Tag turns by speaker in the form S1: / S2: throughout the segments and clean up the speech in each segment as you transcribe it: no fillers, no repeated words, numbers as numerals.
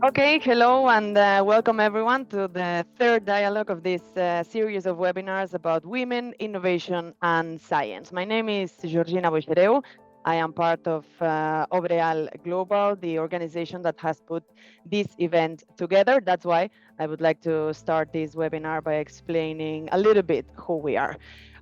S1: Okay, hello and welcome everyone to the third dialogue of this series of webinars about women, innovation and science. My name is Georgina Boixereu. I am part of Obreal Global, the organization that has put this event together. That's why I would like to start this webinar by explaining a little bit who we are.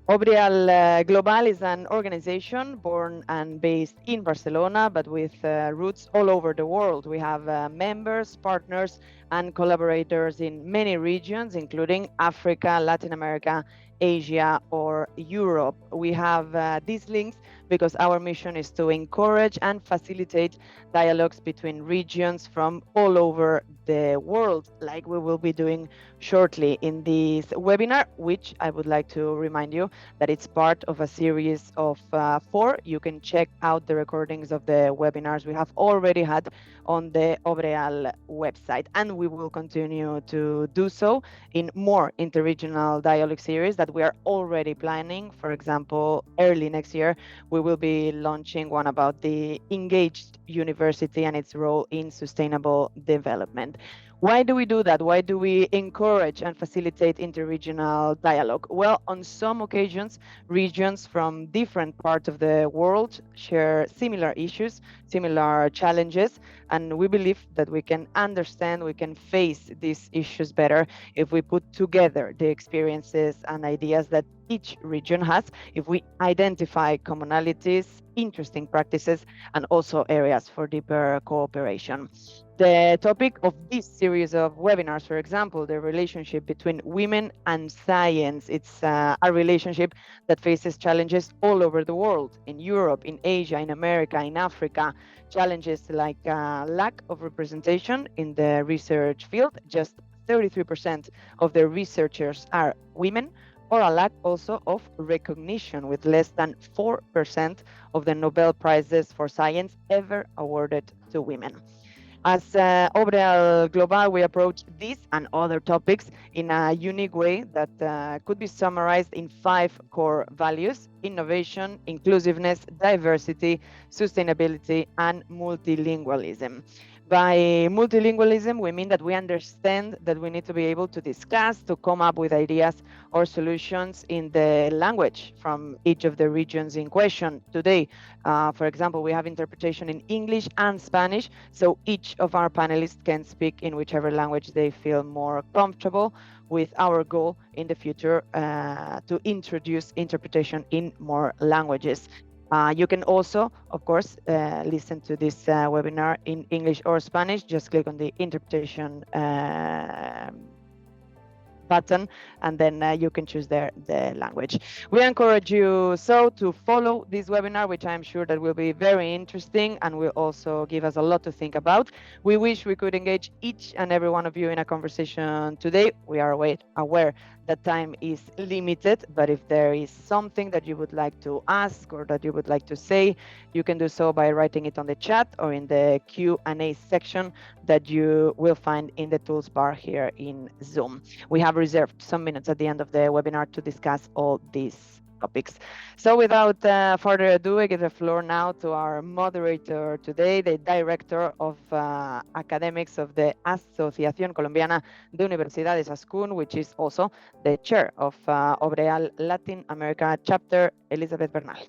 S1: Obreal Global is an organization born and based in Barcelona, but with roots all over the world. We have members, partners, and collaborators in many regions, including Africa, Latin America, Asia, or Europe. We have these links because our mission is to encourage and facilitate dialogues between regions from all over the world, like we will be doing shortly in this webinar, which I would like to remind you that it's part of a series of 4. You can check out the recordings of the webinars we have already had on the Obreal website, and we will continue to do so in more interregional dialogue series that we are already planning. For example, early next year, we will be launching one about the engaged university and its role in sustainable development. Why do we do that? Why do we encourage and facilitate interregional dialogue? Well, on some occasions, regions from different parts of the world share similar issues, similar challenges, and we believe that we can understand, we can face these issues better if we put together the experiences and ideas that each region has, if we identify commonalities, interesting practices, and also areas for deeper cooperation. The topic of this series of webinars, for example, the relationship between women and science. It's a relationship that faces challenges all over the world, in Europe, in Asia, in America, in Africa. Challenges like lack of representation in the research field. Just 33% of the researchers are women, or a lack also of recognition, with less than 4% of the Nobel Prizes for science ever awarded to women. As Obreal Global, we approach this and other topics in a unique way that could be summarized in 5 core values: innovation, inclusiveness, diversity, sustainability, and multilingualism. By multilingualism, we mean that we understand that we need to be able to discuss, to come up with ideas or solutions in the language from each of the regions in question. Today, for example, we have interpretation in English and Spanish, so each of our panelists can speak in whichever language they feel more comfortable, with our goal in the future to introduce interpretation in more languages. You can also, of course, listen to this webinar in English or Spanish. Just click on the interpretation button, and then you can choose the language. We encourage you to follow this webinar, which I'm sure that will be very interesting and will also give us a lot to think about. We wish we could engage each and every one of you in a conversation today. We are aware that time is limited, but if there is something that you would like to ask or that you would like to say, you can do so by writing it on the chat or in the Q&A section that you will find in the tools bar here in Zoom. We have reserved some minutes at the end of the webinar to discuss all these topics. So without further ado, I give the floor now to our moderator today, the Director of Academics of the Asociación Colombiana de Universidades, ASCUN, which is also the chair of Obreal Latin America chapter, Elizabeth Bernal.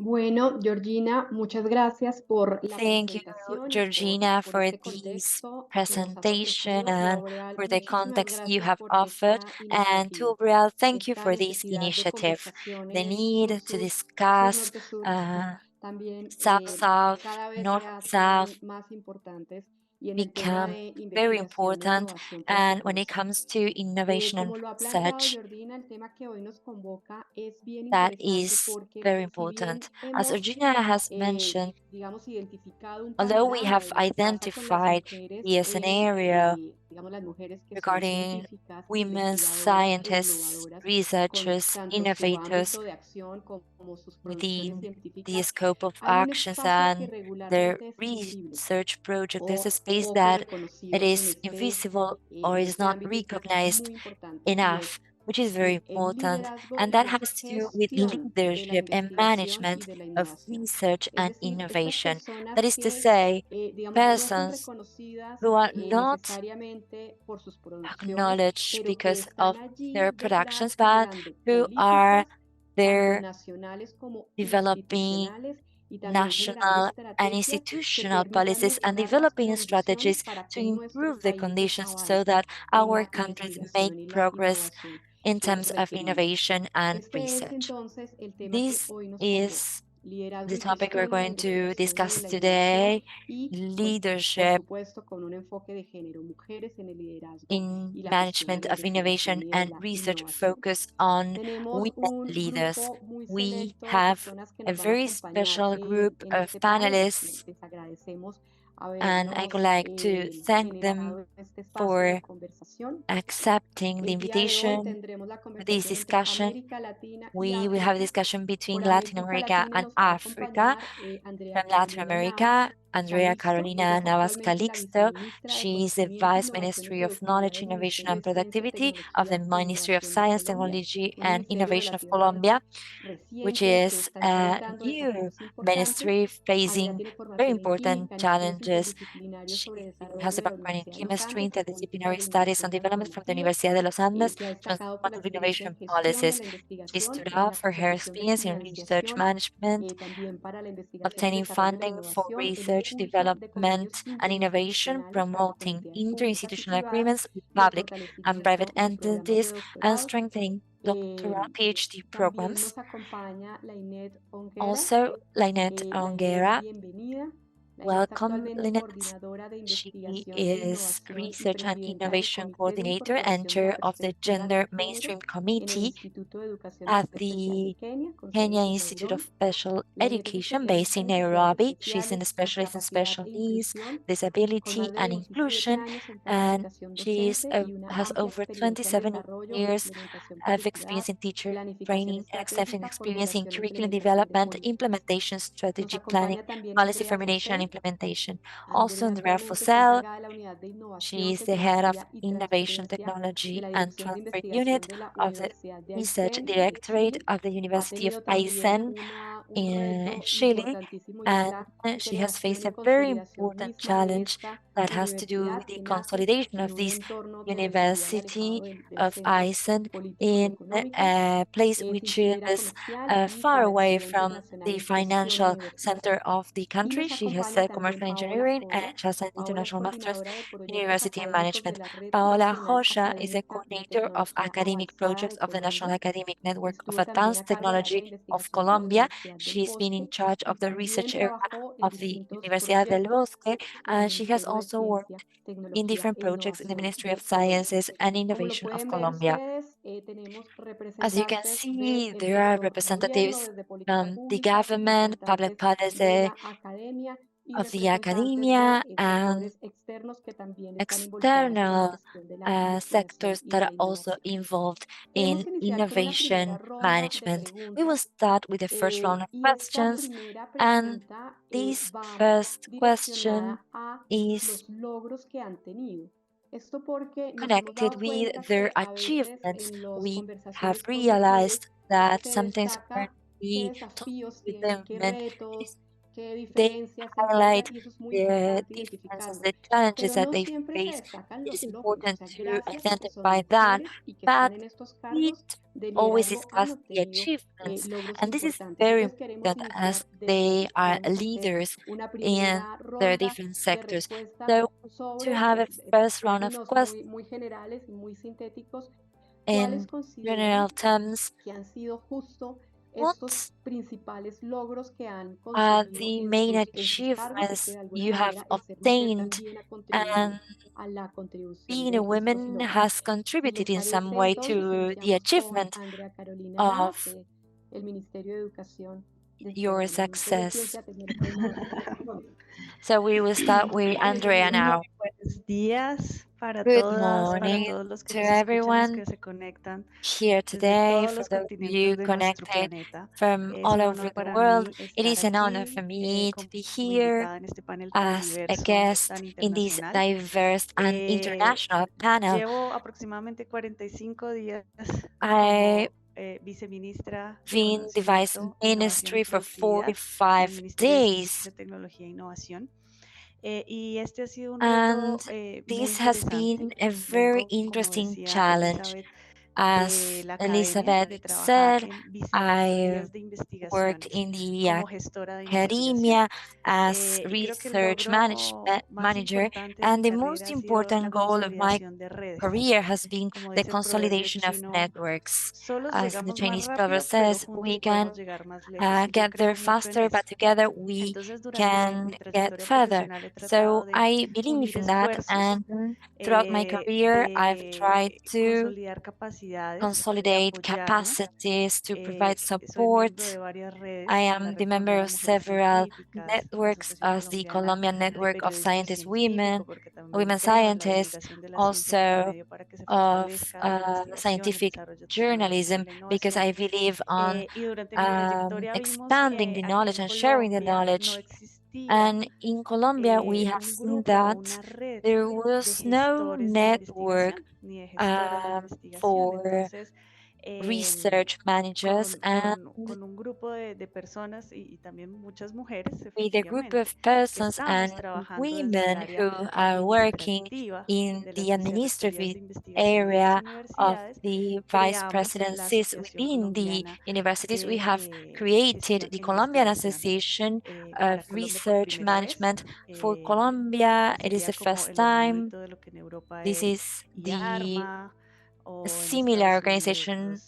S2: Bueno, Georgina, muchas gracias por la
S3: Thank you,
S2: presentación
S3: Georgina,
S2: por
S3: for
S2: este
S3: this
S2: contexto que nos has
S3: presentation
S2: ofrecido y
S3: and
S2: Obreal,
S3: for the
S2: muchísimas
S3: context you
S2: gracias
S3: have
S2: por
S3: offered.
S2: esta
S3: And to
S2: iniciativa,
S3: Obreal, thank you
S2: esta
S3: for this
S2: necesidad de
S3: initiative. The
S2: conversaciones
S3: need to
S2: sur-sur,
S3: discuss
S2: sur-norte-sur, también
S3: South-South,
S2: cada vez se
S3: North-South
S2: hacen más importantes y en el tema
S3: become
S2: de
S3: very
S2: investigación e
S3: important.
S2: innovación, por
S3: And when it
S2: supuesto.
S3: comes to innovation and
S2: Como lo ha planteado
S3: such,
S2: Jordina, el tema que hoy nos convoca es bien
S3: that
S2: interesante
S3: is
S2: porque
S3: very
S2: si bien
S3: important. As
S2: hemos,
S3: Regina has mentioned,
S2: digamos, identificado un
S3: although we
S2: panorama
S3: have
S2: de lo que pasa con las
S3: identified
S2: mujeres
S3: the scenario
S2: digamos, las mujeres que son
S3: regarding
S2: científicas,
S3: women
S2: investigadoras e
S3: scientists,
S2: innovadoras, con
S3: researchers,
S2: tanto su
S3: innovators
S2: ámbito de acción como sus producciones
S3: within the
S2: científicas,
S3: scope of
S2: hay un
S3: actions
S2: espacio que
S3: and their
S2: regularmente es invisible
S3: research project. There's a
S2: o
S3: space
S2: poco
S3: that it
S2: reconocido
S3: is invisible or
S2: en
S3: is
S2: este
S3: not
S2: ámbito y que es
S3: recognized
S2: muy importante y es
S3: enough, which is very important, and that has to do with leadership and management of research and innovation. That is to say, persons who are not acknowledged because of their productions, but who are there developing national and institutional policies and developing strategies to improve the conditions so that our countries make progress in terms of innovation and research. This is the topic we're going to discuss today, leadership in management of innovation and research focus on women leaders. We have a very special group of panelists, and I would like to thank them for accepting the invitation for this discussion. We will have a discussion between Latin America and Africa. From Latin America, Andrea Carolina Navas Calixto. She is the Vice Ministry of Knowledge, Innovation and Productivity of the Ministry of Science, Technology and Innovation of Colombia, which is a new ministry facing very important challenges. She has a background in chemistry, interdisciplinary studies and development from the Universidad de los Andes, transformative innovation policies. She stood out for her experience in research management, obtaining funding for research, development, and innovation, promoting interinstitutional agreements with public and private entities, and strengthening doctoral PhD programs. Also, Lynette Onguera. Welcome, Lynette. She is Research and Innovation Coordinator and Chair of the Gender Mainstream Committee at the Kenya Institute of Special Education based in Nairobi. She's a specialist in special needs, disability, and inclusion, and has over 27 years of experience in teacher training and extensive experience in curriculum development, implementation, strategic planning, policy formulation, and implementation. Also, Andrea Fosel, she is the head of Innovation, Technology, and Transfer Unit of the Research Directorate of the University of Aysén in Chile, and she has faced a very important challenge that has to do with the consolidation of this University of Aysén in a place which is far away from the financial center of the country. She has studied commercial engineering and she has an international master's in university and management. Paola Rocha is a coordinator of academic projects of the National Academic Network of Advanced Technology of Colombia. She's been in charge of the research area of the Universidad del Bosque, and she has also worked in different projects in the Ministry of Sciences and Innovation of Colombia. As you can see, there are representatives from the government, public policy, of the academia, and external sectors that are also involved in innovation management. We will start with the first round of questions, and this first question is connected with their achievements. We have realized that sometimes when we talk with them, they highlight the differences, the challenges that they face. It is important to identify that, but we always discuss the achievements, and this is very important as they are leaders in their different sectors. So to have a first round of questions in general terms, what are the main achievements you have obtained, and being a woman has contributed in some way to the achievement of your success? So we will start with Andrea now.
S4: Buenos días
S3: Good morning to everyone here today, for those of you connected from all over the world. It is an honor for me to be here as a guest in this diverse and international panel. I've been the Vice Ministry for 45 days. And this has been a very interesting challenge. As Elizabeth said, I worked in the academia as research manager, and the most important goal of my career has been the consolidation of networks. As the Chinese proverb says, we can get there faster, but together we can get further. So I believe in that, and throughout my career, I've tried to consolidate capacities to provide support. I am the member of several networks, as the Colombian Network of Scientist Women Scientists, also of scientific journalism, because I believe on expanding the knowledge and sharing the knowledge. And in Colombia, we have seen that there was no network for research managers, and with a group of persons and women who are working in the administrative area of the vice presidencies within the universities, we have created the Colombian Association of Research Management for Colombia. It is the first time. This is the similar organization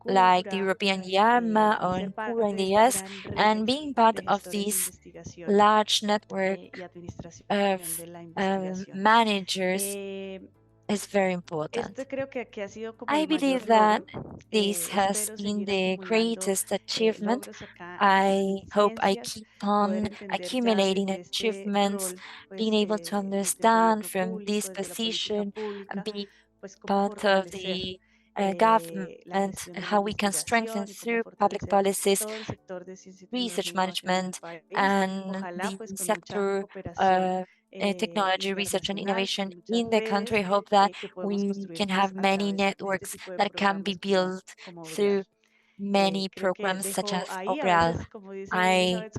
S3: like the European YAMA or NPURA in the US, and being part of this large network of managers is very important. I believe that this has been the greatest achievement. I hope I keep on accumulating achievements, being able to understand from this position and be part of the government, how we can strengthen through public policies, research management, and the sector of technology, research, and innovation in the country. I hope that we can have many networks that can be built through many programs such as Obreal. I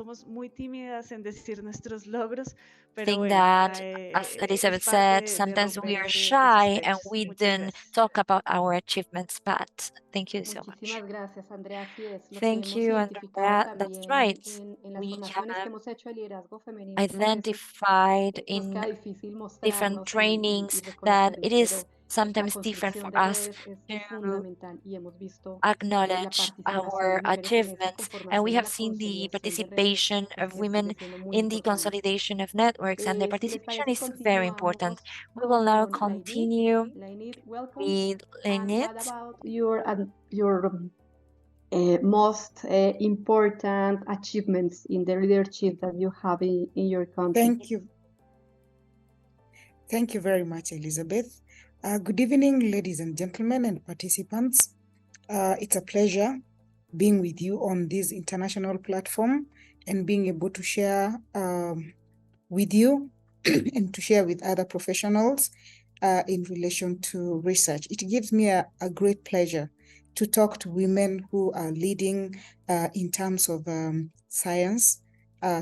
S3: think that, as Elizabeth said, sometimes we are shy and we don't talk about our achievements, but thank you so much.
S2: Gracias, Andrea. Así es, los
S3: Thank
S2: hemos
S3: you,
S2: identificado
S3: Andrea. That's
S2: también
S3: right.
S2: en las
S3: We
S2: formaciones que
S3: have
S2: hemos hecho de liderazgo femenino. A veces
S3: identified
S2: nos
S3: in
S2: queda difícil
S3: different
S2: mostrarnos y
S3: trainings that
S2: reconocernos,
S3: it is
S2: pero la
S3: sometimes different
S2: construcción
S3: for
S2: de
S3: us
S2: redes es
S3: to
S2: fundamental y hemos visto la
S3: acknowledge
S2: participación
S3: our
S2: de mujeres en esta
S3: achievements, and we
S2: conformación y
S3: have
S2: la
S3: seen the
S2: consolidación de redes,
S3: participation
S2: pues
S3: of
S2: que sigue
S3: women
S2: siendo muy
S3: in the
S2: importante.
S3: consolidation of networks, and the
S2: Si les
S3: participation
S2: parece,
S3: is very important.
S2: continuamos
S3: We will now
S2: con Lainit.
S3: continue
S2: Lainit, welcome.
S3: with
S2: And what
S3: Lynette.
S2: about your most important achievements in the leadership that you have in your country?
S4: Thank you. Thank you very much, Elizabeth. Good evening, ladies and gentlemen and participants. It's a pleasure being with you on this international platform and being able to share with you and to share with other professionals in relation to research. It gives me a great pleasure to talk to women who are leading in terms of science,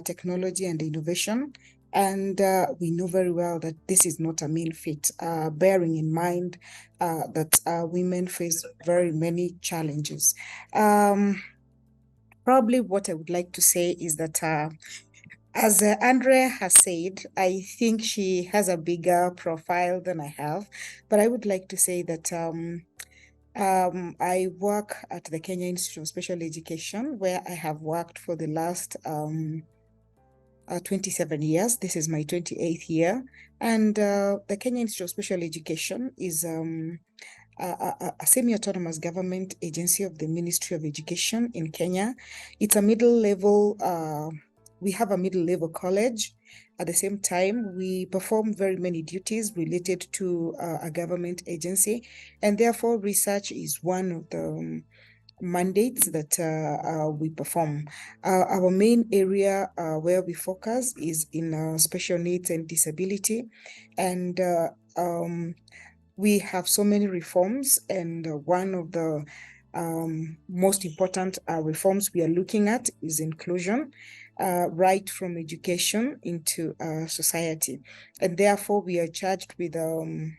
S4: technology, and innovation. And we know very well that this is not a mean feat, bearing in mind that women face very many challenges. Probably what I would like to say is that as Andrea has said, I think she has a bigger profile than I have, but I would like to say that I work at the Kenya Institute of Special Education, where I have worked for the last 27 years. This is my 28th year. And the Kenya Institute of Special Education is a semi-autonomous government agency of the Ministry of Education in Kenya. It's a middle-level we have a middle-level college. At the same time, we perform very many duties related to a government agency, and therefore research is one of the mandates that we perform. Our main area where we focus is in special needs and disability, and we have so many reforms, and one of the most important reforms we are looking at is inclusion, right from education into society. And therefore, we are charged with a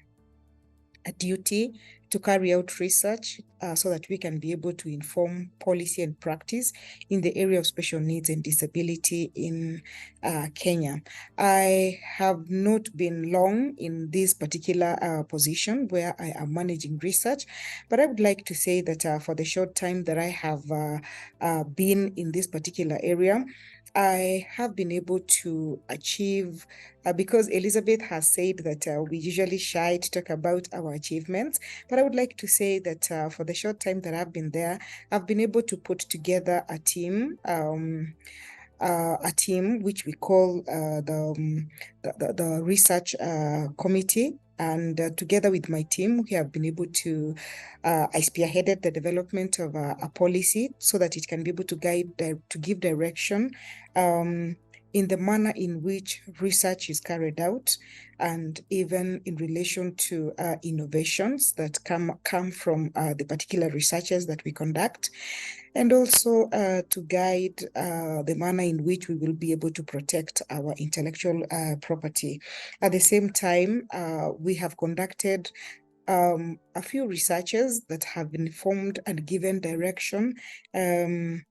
S4: duty to carry out research so that we can be able to inform policy and practice in the area of special needs and disability in Kenya. I have not been long in this particular position where I am managing research, but I would like to say that for the short time that I have been in this particular area, I have been able to achieve, because Elizabeth has said that we usually shy to talk about our achievements, but I would like to say that for the short time that I've been there, I've been able to put together a team which we call the research committee. And together with my team, we have been able to, I spearheaded the development of a policy so that it can be able to to give direction in the manner in which research is carried out, and even in relation to innovations that come from the particular researches that we conduct, and also to guide the manner in which we will be able to protect our intellectual property. At the same time, we have conducted a few researches that have been formed and given direction in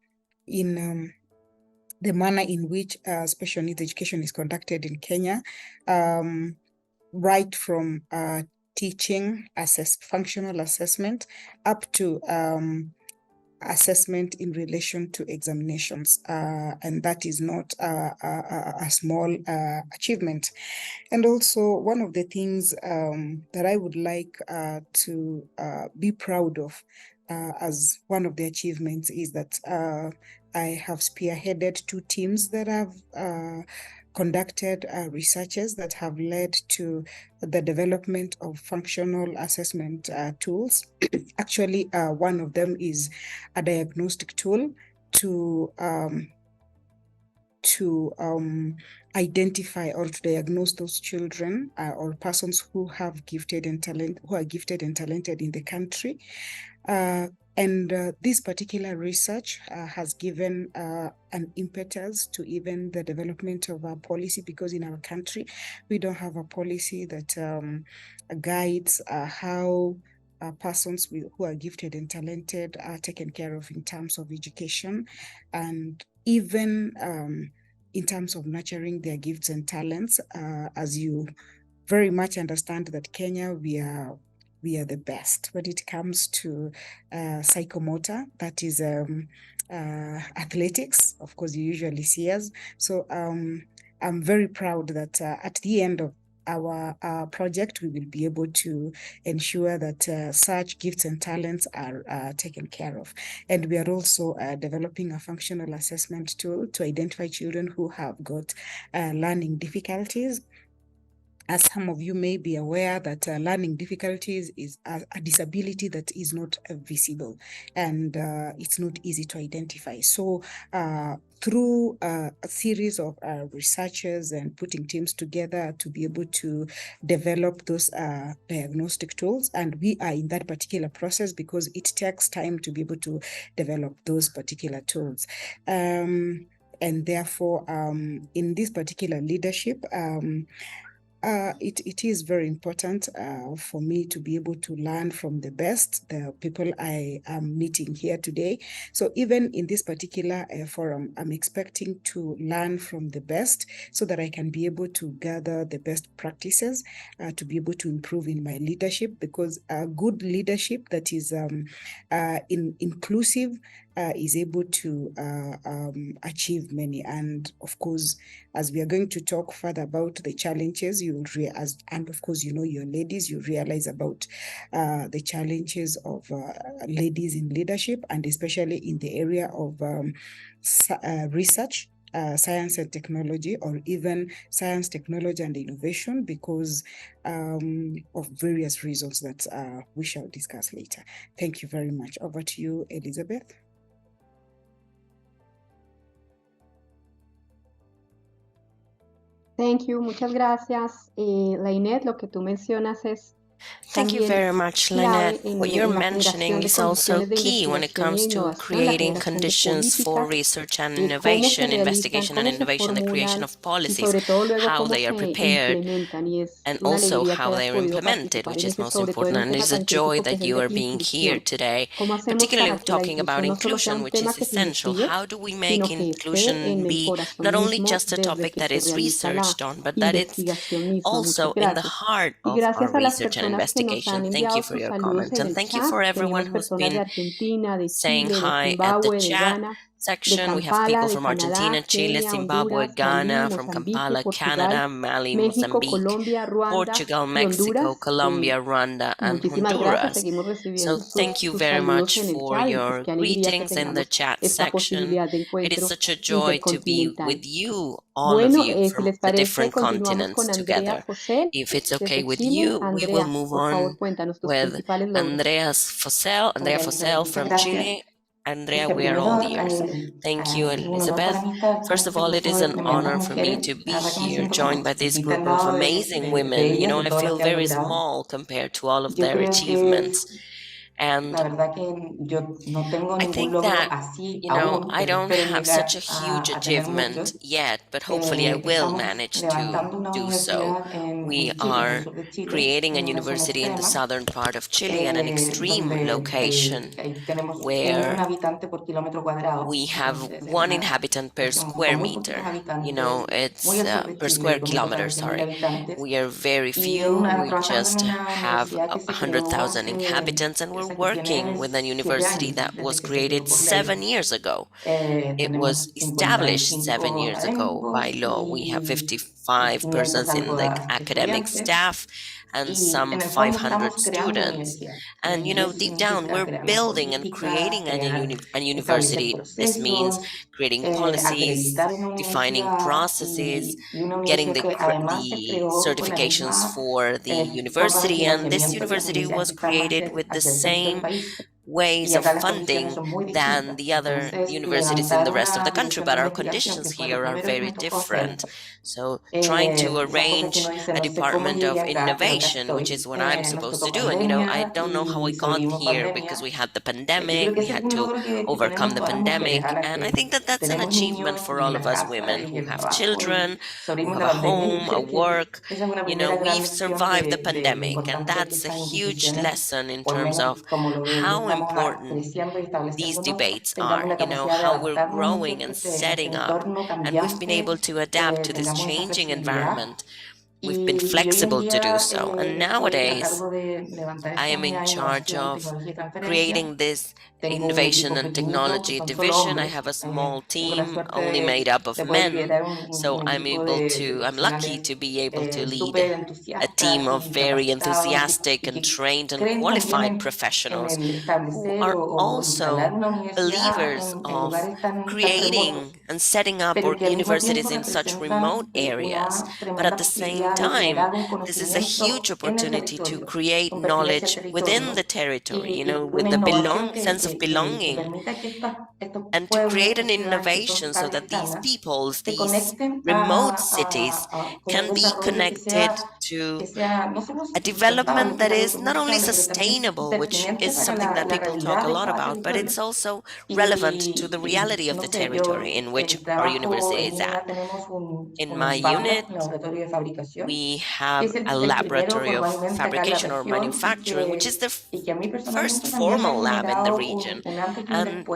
S4: the manner in which special needs education is conducted in Kenya, right from teaching, functional assessment, up to assessment in relation to examinations. And that is not a small achievement. And also, one of the things that I would like to be proud of as one of the achievements is that I have spearheaded 2 teams that have conducted researches that have led to the development of functional assessment tools. Actually, one of them is a diagnostic tool to identify or to diagnose those children or persons who are gifted and talented in the country. And this particular research has given an impetus to even the development of our policy, because in our country, we don't have a policy that guides how persons who are gifted and talented are taken care of in terms of education, and even in terms of nurturing their gifts and talents. As you very much understand that Kenya, we are the best when it comes to psychomotor, that is athletics. Of course, you usually see us. So I'm very proud that at the end of our project, we will be able to ensure that such gifts and talents are taken care of. And we are also developing a functional assessment tool to identify children who have got learning difficulties. As some of you may be aware, that learning difficulties is a disability that is not visible, and it's not easy to identify. So through a series of researchers and putting teams together to be able to develop those diagnostic tools, and we are in that particular process because it takes time to be able to develop those particular tools. And therefore, in this particular leadership, it is very important for me to be able to learn from the best, the people I am meeting here today. So even in this particular forum, I'm expecting to learn from the best so that I can be able to gather the best practices to be able to improve in my leadership, because good leadership that is inclusive is able to achieve many. And of course, as we are going to talk further about the challenges, and of course, you know, your ladies, you realize about the challenges of ladies in leadership, and especially in the area of research. science and technology, or even science, technology, and innovation because of various reasons that we shall discuss later. Thank you very much. Over to you, Elizabeth.
S2: Thank you, muchas gracias. Lynette, lo que tú mencionas es
S5: Thank you very much, Lynette. What you're mentioning is also key when it comes to creating conditions for research and innovation, investigation and innovation, the creation of policies, how they are prepared, and also how they are implemented, which is most important. And it's a joy that you are being here today, particularly talking about inclusion, which is essential. How do we make inclusion be not only just a topic that is researched on, but that it's also in the heart of our research and investigation? Thank you for your comments, and thank you for everyone who's been saying hi at the chat section. We have people from Argentina, Chile, Zimbabwe, Ghana, from Kampala, Canada, Mali, Mozambique, Portugal, Mexico, Colombia, Rwanda, and Honduras. So thank you very much for your greetings in the chat section. It is such a joy to be with you, all of you, from the different continents together. If it's okay with you, we will move on with Andrea Fosel from Chile. Andrea, we are all ears. Thank you, Elizabeth. First of all, it is an honor for me to be here, joined by this group of amazing women. You know, I feel very small compared to all of their achievements. And I think that, you know, I don't have such a huge achievement yet, but hopefully I will manage to do so. We are creating a university in the southern part of Chile at an extreme location where we have 1 inhabitant per square meter. You know, it's per square kilometer, sorry. We are very few. We just have 100,000 inhabitants, and we're working with a university that was created 7 years ago. It was established 7 years ago by law. We have 55 persons in the academic staff and some 500 students. And, you know, deep down, we're building and creating a university. This means creating policies, defining processes, getting the certifications for the university. And this university was created with the same ways of funding than the other universities in the rest of the country, but our conditions here are very different. So trying to arrange a department of innovation, which is what I'm supposed to do. And, you know, I don't know how we got here because we had the pandemic, we had to overcome the pandemic. And I think that that's an achievement for all of us women who have children, who have a home, a work. You know, we've survived the pandemic, and that's a huge lesson in terms of how important these debates are, you know, how we're growing and setting up. And we've been able to adapt to this changing environment. We've been flexible to do so. And nowadays, I am in charge of creating this innovation and technology division. I have a small team only made up of men, so I'm lucky to be able to lead a team of very enthusiastic and trained and qualified professionals who are also believers of creating and setting up universities in such remote areas. But at the same time, this is a huge opportunity to create knowledge within the territory, you know, with the sense of belonging, and to create an innovation so that these peoples, these remote cities, can be connected to a development that is not only sustainable, which is something that people talk a lot about, but it's also relevant to the reality of the territory in which our university is at. In my unit, we have a laboratory of fabrication or manufacturing, which is the first formal lab in the region. And,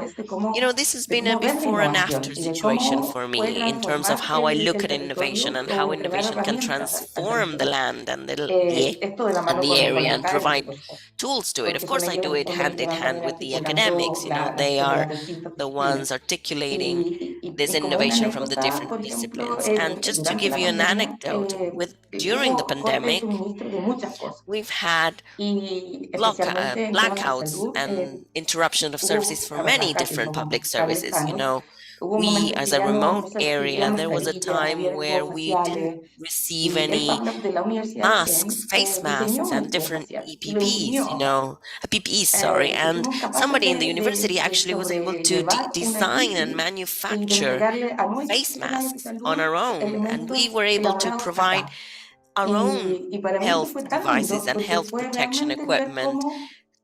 S5: you know, this has been a before and after situation for me in terms of how I look at innovation and how innovation can transform the land and the area and provide tools to it. Of course, I do it hand in hand with the academics. You know, they are the ones articulating this innovation from the different disciplines. And just to give you an anecdote, during the pandemic, we've had blackouts and interruption of services for many different public services. You know, we, as a remote area, there was a time where we didn't receive any masks, face masks, and different EPPs, PPEs, sorry. And somebody in the university actually was able to design and manufacture face masks on our own. And we were able to provide our own health devices and health protection equipment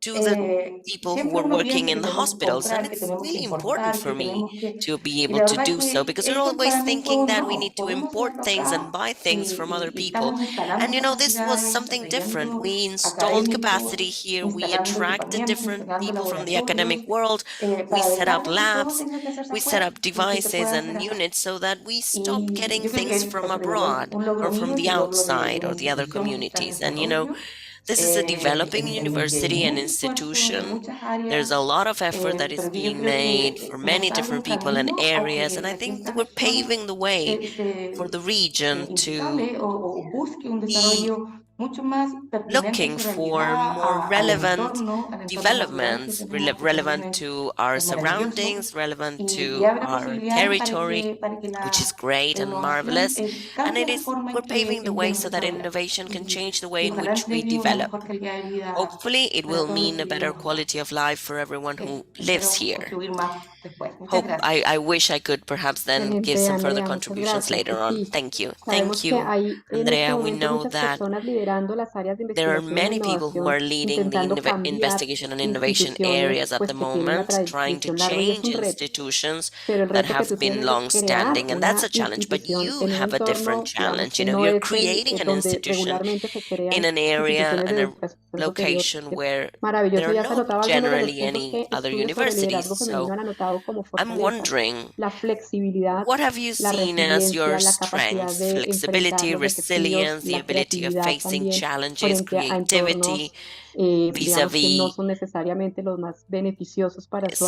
S5: to the people who were working in the hospitals. And it's really important for me to be able to do so, because we're always thinking that we need to import things and buy things from other people. And this was something different. We installed capacity here. We attracted different people from the academic world. We set up labs. We set up devices and units so that we stopped getting things from abroad or from the outside or the other communities. And this is a developing university and institution. There's a lot of effort that is being made for many different people and areas, and I think that we're paving the way for the region to be looking for more relevant developments, relevant to our surroundings, relevant to our territory, which is great and marvelous. And we're paving the way so that innovation can change the way in which we develop. Hopefully, it will mean a better quality of life for everyone who lives here. I wish I could perhaps then give some further contributions later on. Thank you. Thank you, Andrea. We know that there are many people who are leading the investigation and innovation areas at the moment, trying to change institutions that have been long-standing, and that's a challenge. But you have a different challenge. You're creating an institution in an area and a location where there are not generally any other universities. So I'm wondering, what have you seen as your strengths? Flexibility, resilience, the ability of facing challenges, creativity, vis-a-vis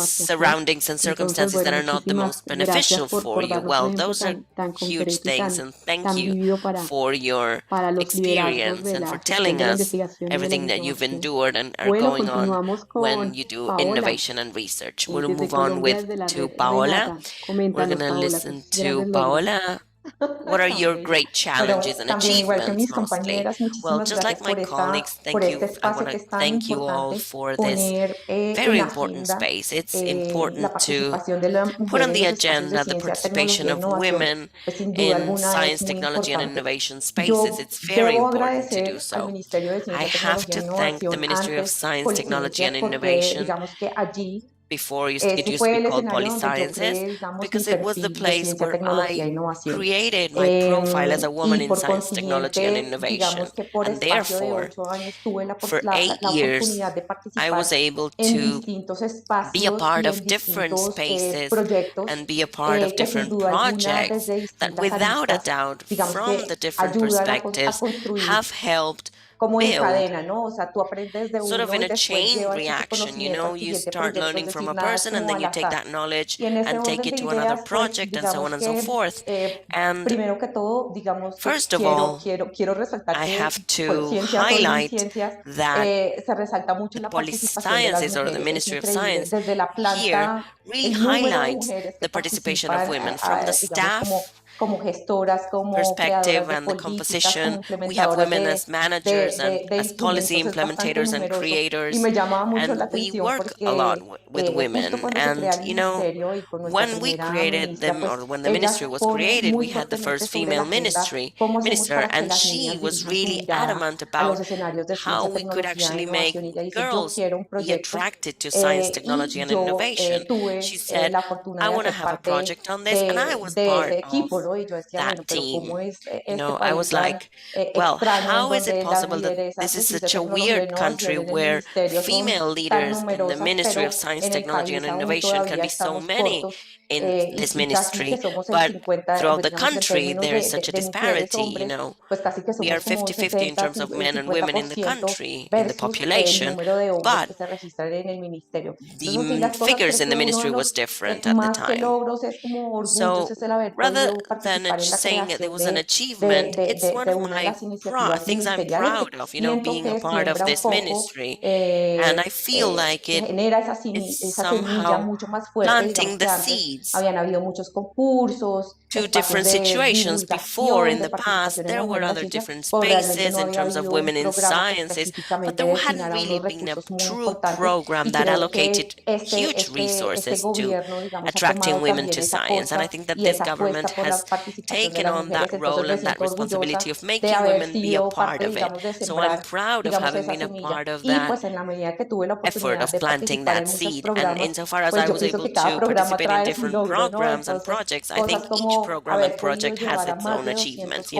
S5: surroundings and circumstances that are not the most beneficial for you. Well, those are huge things, and thank you for your experience and for telling us everything that you've endured and are going on when you do innovation and research. We'll move on to Paola. We're going to listen to Paola. What are your great challenges and achievements mostly? Well, just like my colleagues, thank you. I want to thank you all for this very important space. It's important to put on the agenda the participation of women in science, technology, and innovation spaces. It's very important to do so. I have to thank the Ministry of Science, Technology, and Innovation. Before it used to be called Polysciences, because it was the place where I created my profile as a woman in science, technology, and innovation. And therefore, for 8 years, I was able to be a part of different spaces and be a part of different projects that, without a doubt, from the different perspectives, have helped build sort of in a chain reaction. You start learning from a person, and then you take that knowledge and take it to another project, and so on and so forth. And first of all, I have to highlight that the Polysciences, or the Ministry of Science here, really highlights the participation of women from the staff perspective and the composition. We have women as managers and as policy implementators and creators, and we work a lot with women. And when we created them, or when the ministry was created, we had the first female minister, and she was really adamant about how we could actually make girls be attracted to science, technology, and innovation. She said, I want to have a project on this, and I was part of that team. I was like, well, how is it possible that this is such a weird country where female leaders in the Ministry of Science, Technology, and Innovation can be so many in this ministry, but throughout the country there is such a disparity. We are 50-50 in terms of men and women in the country, in the population, but the figures in the ministry was different at the time. So rather saying that there was an achievement, it's one of my things I'm proud of, being a part of this ministry. And I feel like it is somehow planting the seeds to different situations. Before, in the past, there were other different spaces in terms of women in sciences, but there hadn't really been a true program that allocated huge resources to attracting women to science. And I think that this government has taken on that role and that responsibility of making women be a part of it. So I'm proud of having been a part of that effort of planting that seed. And insofar as I was able to participate in different programs and projects, I think each program and project has its own achievements.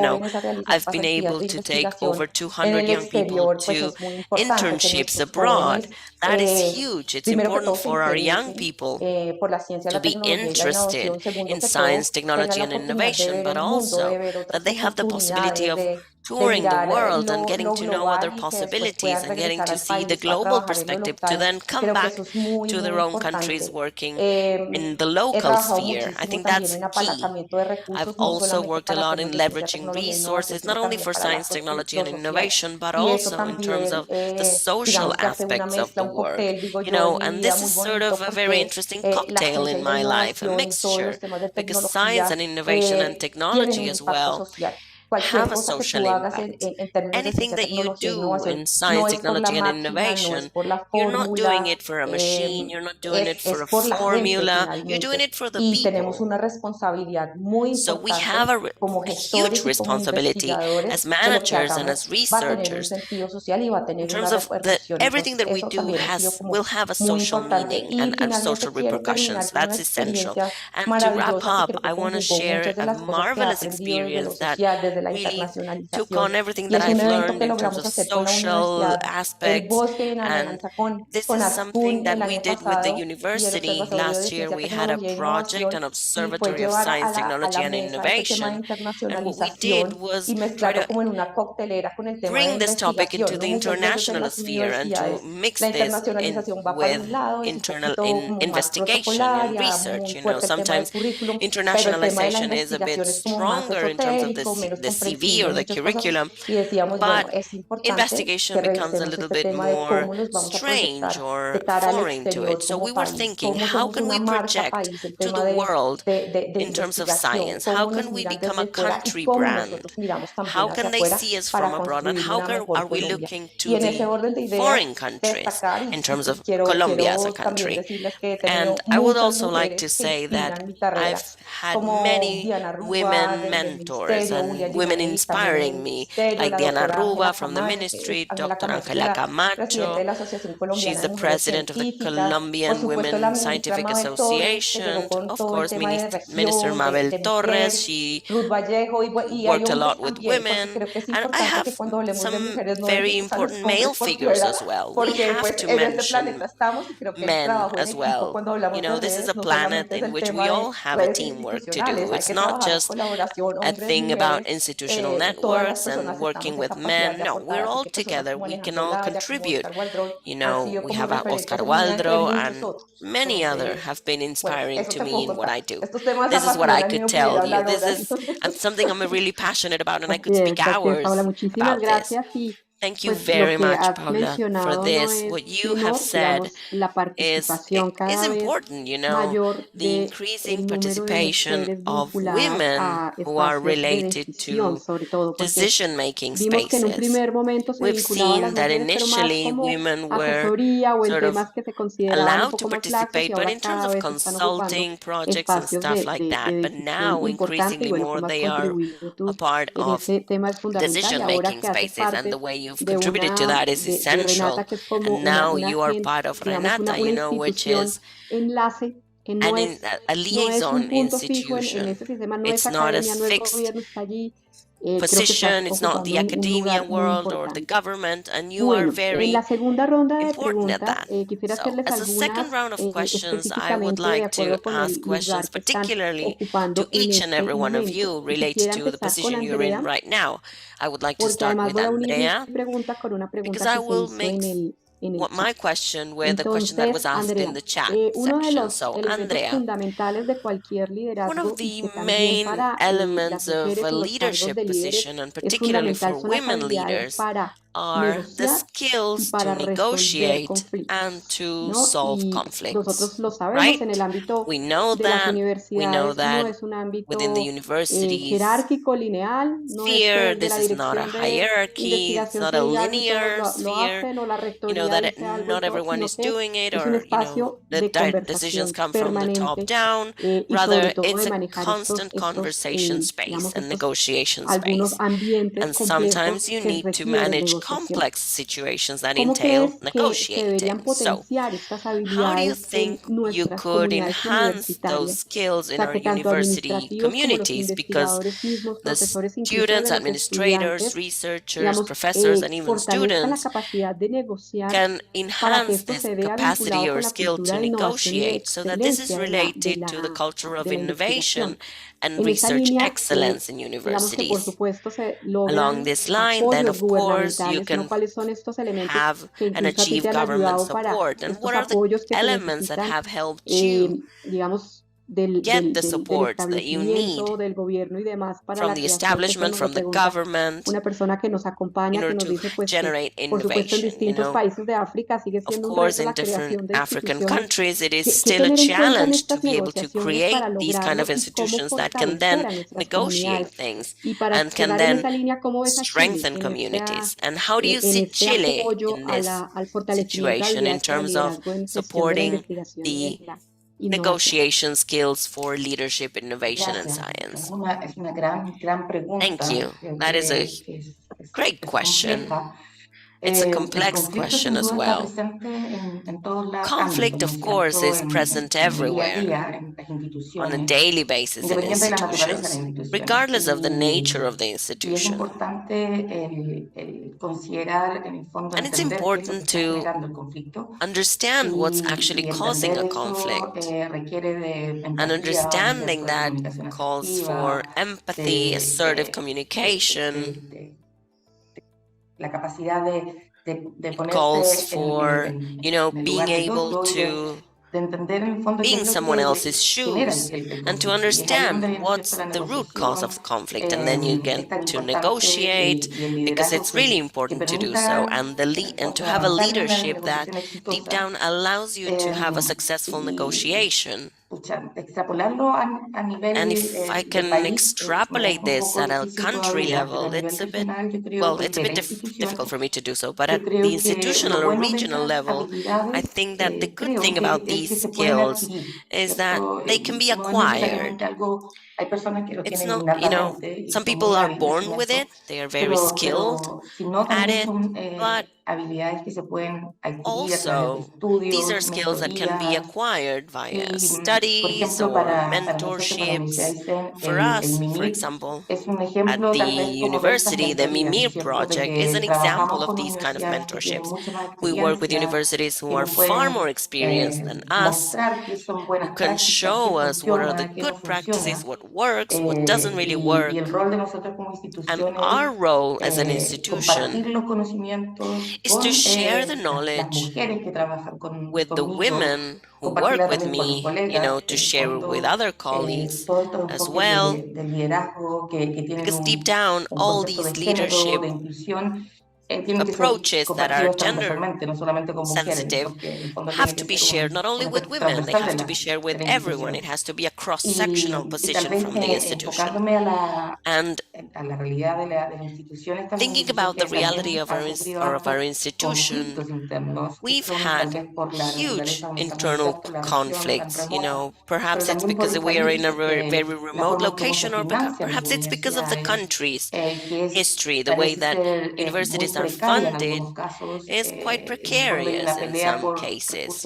S5: I've been able to take over 200 young people to internships abroad. That is huge. It's important for our young people to be interested in science, technology, and innovation, but also that they have the possibility of touring the world and getting to know other possibilities and getting to see the global perspective to then come back to their own countries working in the local sphere. I think that's key. I've also worked a lot in leveraging resources, not only for science, technology, and innovation, but also in terms of the social aspects of the work. And this is sort of a very interesting cocktail in my life, a mixture, because science and innovation and technology as well have a social impact. Anything that you do in science, technology, and innovation, you're not doing it for a machine, you're not doing it for a formula, you're doing it for the people. So we have a huge responsibility as managers and as researchers in terms of everything that we do will have a social meaning and social repercussions. That's essential. And to wrap up, I want to share a marvelous experience that really took on everything that I've learned in terms of social aspects. And this is something that we did with the university. Last year, we had a project, an observatory of science, technology, and innovation. And what we did was try to bring this topic into the international sphere and to mix this with investigation and research. Sometimes internationalization is a bit stronger in terms of the CV or the curriculum, but investigation becomes a little bit more strange or foreign to it. So we were thinking, how can we project to the world in terms of science? How can we become a country brand? How can they see us from abroad? And how are we looking to the foreign countries in terms of Colombia as a country? And I would also like to say that I've had many women mentors and women inspiring me, like Diana Ruba from the ministry, Dr. Angela Camacho. She's the president of the Colombian Women Scientific Association. Of course, Minister Mabel Torres. She worked a lot with women. And I have some very important male figures as well. We have to mention men as well. This is a planet in which we all have a teamwork to do. It's not just a thing about institutional networks and working with men. No, we're all together. We can all contribute. We have Oscar Waldro and many others have been inspiring to me in what I do. This is what I could tell you. This is something I'm really passionate about, and I could speak hours about this. Thank you very much, Paula, for this. What you have said is important, the increasing participation of women who are related to decision-making spaces. We've seen that initially women were sort of allowed to participate, but in terms of consulting projects and stuff like that. But now, increasingly more, they are a part of decision-making spaces, and the way you've contributed to that is essential. And now you are part of Renata, which is a liaison institution. It's not a fixed position, it's not the academia world or the government, and you are very important at that. So, as a second round of questions, I would like to ask questions particularly to each and every one of you related to the position you're in right now. I would like to start with Andrea, because I will mix what my question with the question that was asked in the chat section. So, Andrea, one of the main elements of a leadership position, and particularly for women leaders, are the skills to negotiate and to solve conflicts, right? We know that. We know that within the universities sphere, this is not a hierarchy, it's not a linear sphere, that not everyone is doing it, or, the decisions come from the top down. Rather, it's a constant conversation space and negotiation space. And sometimes you need to manage complex situations that entail negotiating. So, how do you think you could enhance those skills in our university communities? Because the students, administrators, researchers, professors, and even students can enhance this capacity or skill to negotiate, so that this is related to the culture of innovation and research excellence in universities. Along this line, then, of course, you can have and achieve government support. And what are the elements that have helped you get the support that you need from the establishment, from the government, in order to generate innovation? Of course, in different African countries, it is still a challenge to be able to create these kind of institutions that can then negotiate things and can then strengthen communities. And how do you see Chile in this situation in terms of supporting the negotiation skills for leadership, innovation, and science? Thank you. That is a great question. It's a complex question as well. Conflict, of course, is present everywhere on a daily basis in institutions, regardless of the nature of the institution. And it's important to understand what's actually causing a conflict. And understanding that calls for empathy, assertive communication. It calls for, being able to be in someone else's shoes and to understand what's the root cause of the conflict. And then you get to negotiate, because it's really important to do so, and to have a leadership that deep down allows you to have a successful negotiation. And if I can extrapolate this at a country level, it's a bit difficult for me to do so. But at the institutional or regional level, I think that the good thing about these skills is that they can be acquired. It's not, some people are born with it, they are very skilled at it, but also these are skills that can be acquired via studies or mentorships. For us, for example, at the university, the Mimir project is an example of these kind of mentorships. We work with universities who are far more experienced than us, who can show us what are the good practices, what works, what doesn't really work. And our role as an institution is to share the knowledge with the women who work with me, to share with other colleagues as well. Because deep down, all these leadership approaches that are gender sensitive have to be shared not only with women, they have to be shared with everyone. It has to be a cross-sectional position from the institution. And thinking about the reality of our institution, we've had huge internal conflicts. Perhaps it's because we are in a very remote location, or perhaps it's because of the country's history. The way that universities are funded is quite precarious in some cases.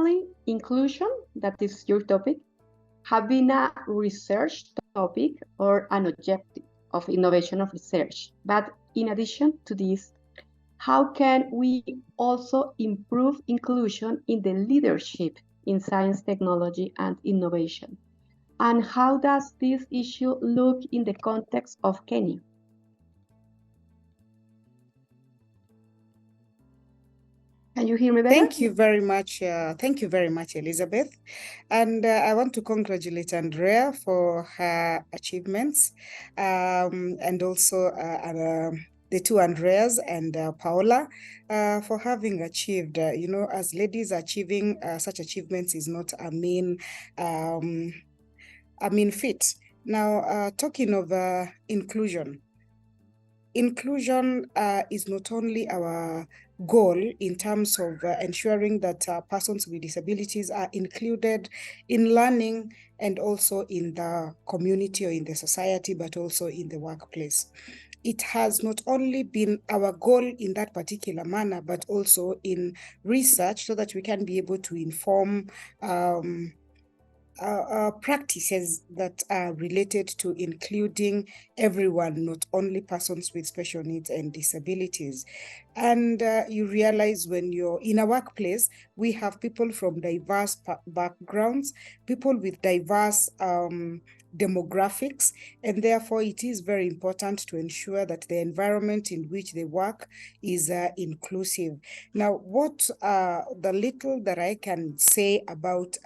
S2: Traditionally, inclusion, that is your topic, have been a research topic or an objective. of innovation of research. But in addition to this, how can we also improve inclusion in the leadership in science, technology, and innovation? And how does this issue look in the context of Kenya? Can you hear me better?
S4: Thank you very much. Thank you very much, Elizabeth. And I want to congratulate Andrea for her achievements, and also the two Andreas and Paola for having achieved. As ladies, achieving such achievements is not a mean feat. Now, talking of inclusion. Inclusion is not only our goal in terms of ensuring that persons with disabilities are included in learning and also in the community or in the society, but also in the workplace. It has not only been our goal in that particular manner, but also in research so that we can be able to inform practices that are related to including everyone, not only persons with special needs and disabilities. And you realize when you're in a workplace, we have people from diverse backgrounds, people with diverse demographics, and therefore it is very important to ensure that the environment in which they work is inclusive. Now, what the little that I can say about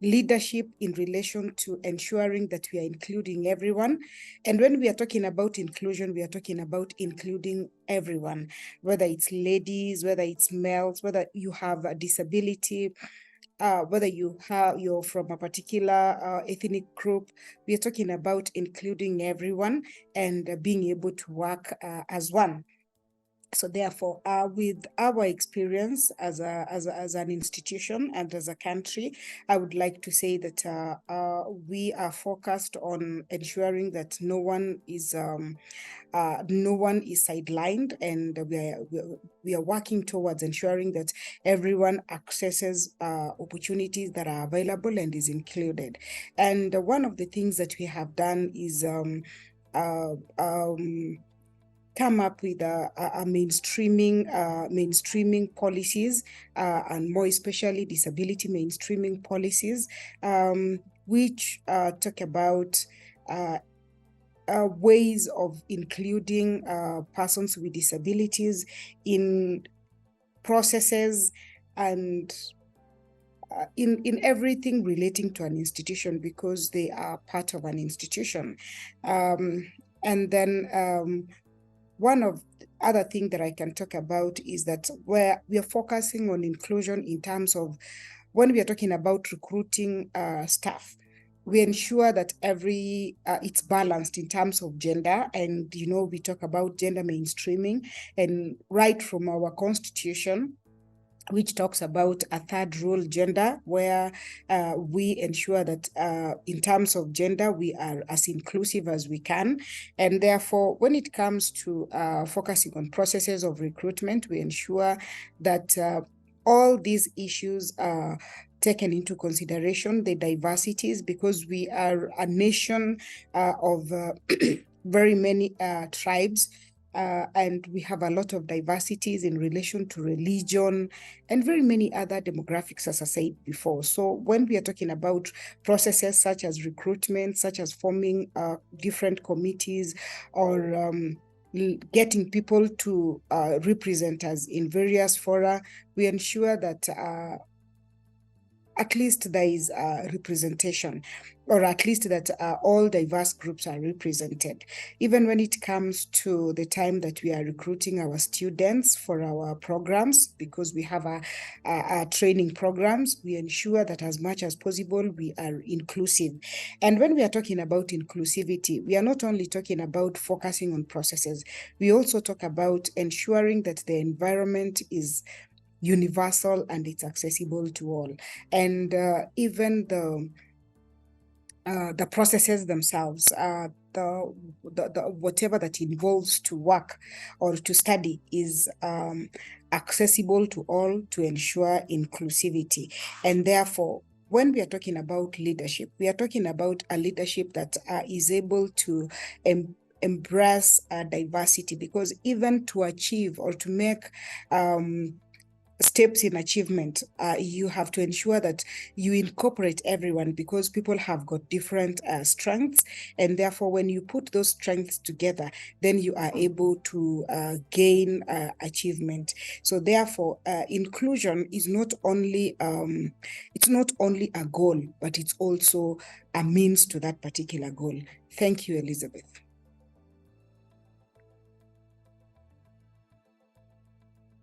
S4: leadership in relation to ensuring that we are including everyone. And when we are talking about inclusion, we are talking about including everyone, whether it's ladies, whether it's males, whether you have a disability, whether you're from a particular ethnic group. We are talking about including everyone and being able to work as one. So therefore, with our experience as an institution and as a country, I would like to say that we are focused on ensuring that no one is sidelined, and we are working towards ensuring that everyone accesses opportunities that are available and is included. And one of the things that we have done is come up with a mainstreaming policies, and more especially disability mainstreaming policies, which talk about ways of including persons with disabilities in processes and in everything relating to an institution, because they are part of an institution. And then one of the other thing that I can talk about is that where we are focusing on inclusion in terms of when we are talking about recruiting staff, we ensure that it's balanced in terms of gender. And, we talk about gender mainstreaming, and right from our constitution, which talks about a third role, gender, where we ensure that in terms of gender, we are as inclusive as we can. And therefore, when it comes to focusing on processes of recruitment, we ensure that all these issues are taken into consideration, the diversities, because we are a nation of very many tribes. And we have a lot of diversities in relation to religion and very many other demographics, as I said before. So when we are talking about processes such as recruitment, such as forming different committees, or getting people to represent us in various fora, we ensure that at least there is representation, or at least that all diverse groups are represented. Even when it comes to the time that we are recruiting our students for our programs, because we have our training programs, we ensure that as much as possible, we are inclusive. And when we are talking about inclusivity, we are not only talking about focusing on processes, we also talk about ensuring that the environment is universal and it's accessible to all. And even the processes themselves, the whatever that involves to work or to study is accessible to all, to ensure inclusivity. And therefore, when we are talking about leadership, we are talking about a leadership that is able to embrace diversity, because even to achieve or to make steps in achievement, you have to ensure that you incorporate everyone, because people have got different strengths, and therefore when you put those strengths together, then you are able to gain achievement. So therefore inclusion is not only it's not only a goal, but it's also a means to that particular goal. Thank you, Elizabeth.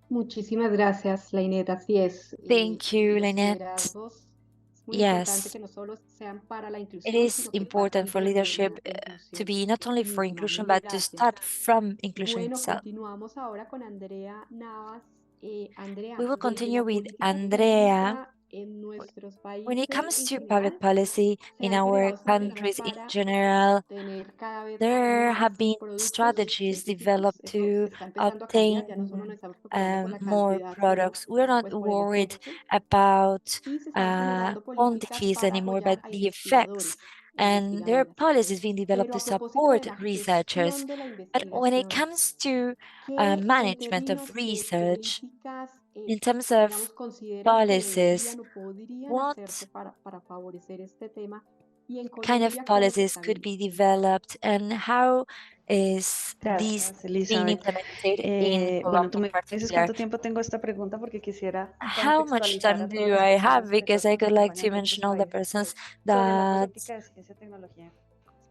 S2: Muchísimas gracias, Lynette. Así es.
S3: Thank you,
S2: Los
S3: Lynette.
S2: liderazgos, es muy importante
S3: Yes,
S2: que no solo sean para la
S3: it
S2: inclusión,
S3: is
S2: sino que
S3: important
S2: partan
S3: for
S2: desde
S3: leadership
S2: la
S3: to
S2: inclusión
S3: be not only for
S2: misma.
S3: inclusion,
S2: Mil
S3: but to
S2: gracias.
S3: start from inclusion
S2: Bueno,
S3: itself.
S2: continuamos ahora con Andrea Navas. Andrea,
S3: We will
S2: desde
S3: continue
S2: la
S3: with
S2: política
S3: Andrea.
S2: pública en nuestros
S3: When it
S2: países
S3: comes
S2: en
S3: to
S2: general,
S3: public policy
S2: se
S3: in
S2: han
S3: our
S2: generado estrategias
S3: countries in
S2: para
S3: general,
S2: obtener cada vez
S3: there
S2: más
S3: have been
S2: productos
S3: strategies
S2: científicos.
S3: developed
S2: Esto se
S3: to
S2: está empezando a cambiar, ya no solo nos
S3: obtain
S2: estamos preocupando por la
S3: more
S2: cantidad, sino
S3: products. We're not
S2: pues por el
S3: worried
S2: efecto.
S3: about
S2: Y se están generando políticas
S3: quantities
S2: para
S3: anymore, but
S2: apoyar a
S3: the effects.
S2: investigadores e
S3: And there are
S2: investigadoras.
S3: policies being developed
S2: Pero
S3: to
S2: a propósito de
S3: support
S2: la
S3: researchers.
S2: gestión de la
S3: But when it
S2: investigación,
S3: comes to
S2: ¿qué en
S3: management of
S2: términos de
S3: research,
S2: políticas,
S3: in terms of
S2: digamos, consideras que
S3: policies,
S2: deberían o podrían
S3: what
S2: hacerse para favorecer este tema? Y en
S3: kind of
S2: Colombia, ¿cómo se
S3: policies
S2: están
S3: could be
S2: viendo?
S3: developed, and how is this
S6: Gracias,
S3: being
S6: Elizabeth.
S3: implemented in
S6: Bueno,
S3: Colombia
S6: tú
S3: in
S6: me dices
S3: particular?
S6: cuánto tiempo tengo esta pregunta porque quisiera
S3: How much
S6: contextualizar
S3: time
S6: a todas
S3: do
S6: las
S3: I
S6: personas
S3: have?
S6: sobre todo
S3: Because
S6: que
S3: I
S6: nos
S3: could like
S6: acompañan
S3: to
S6: de otros
S3: mention all the
S6: países
S3: persons
S6: sobre la
S3: that
S6: política de ciencia, tecnología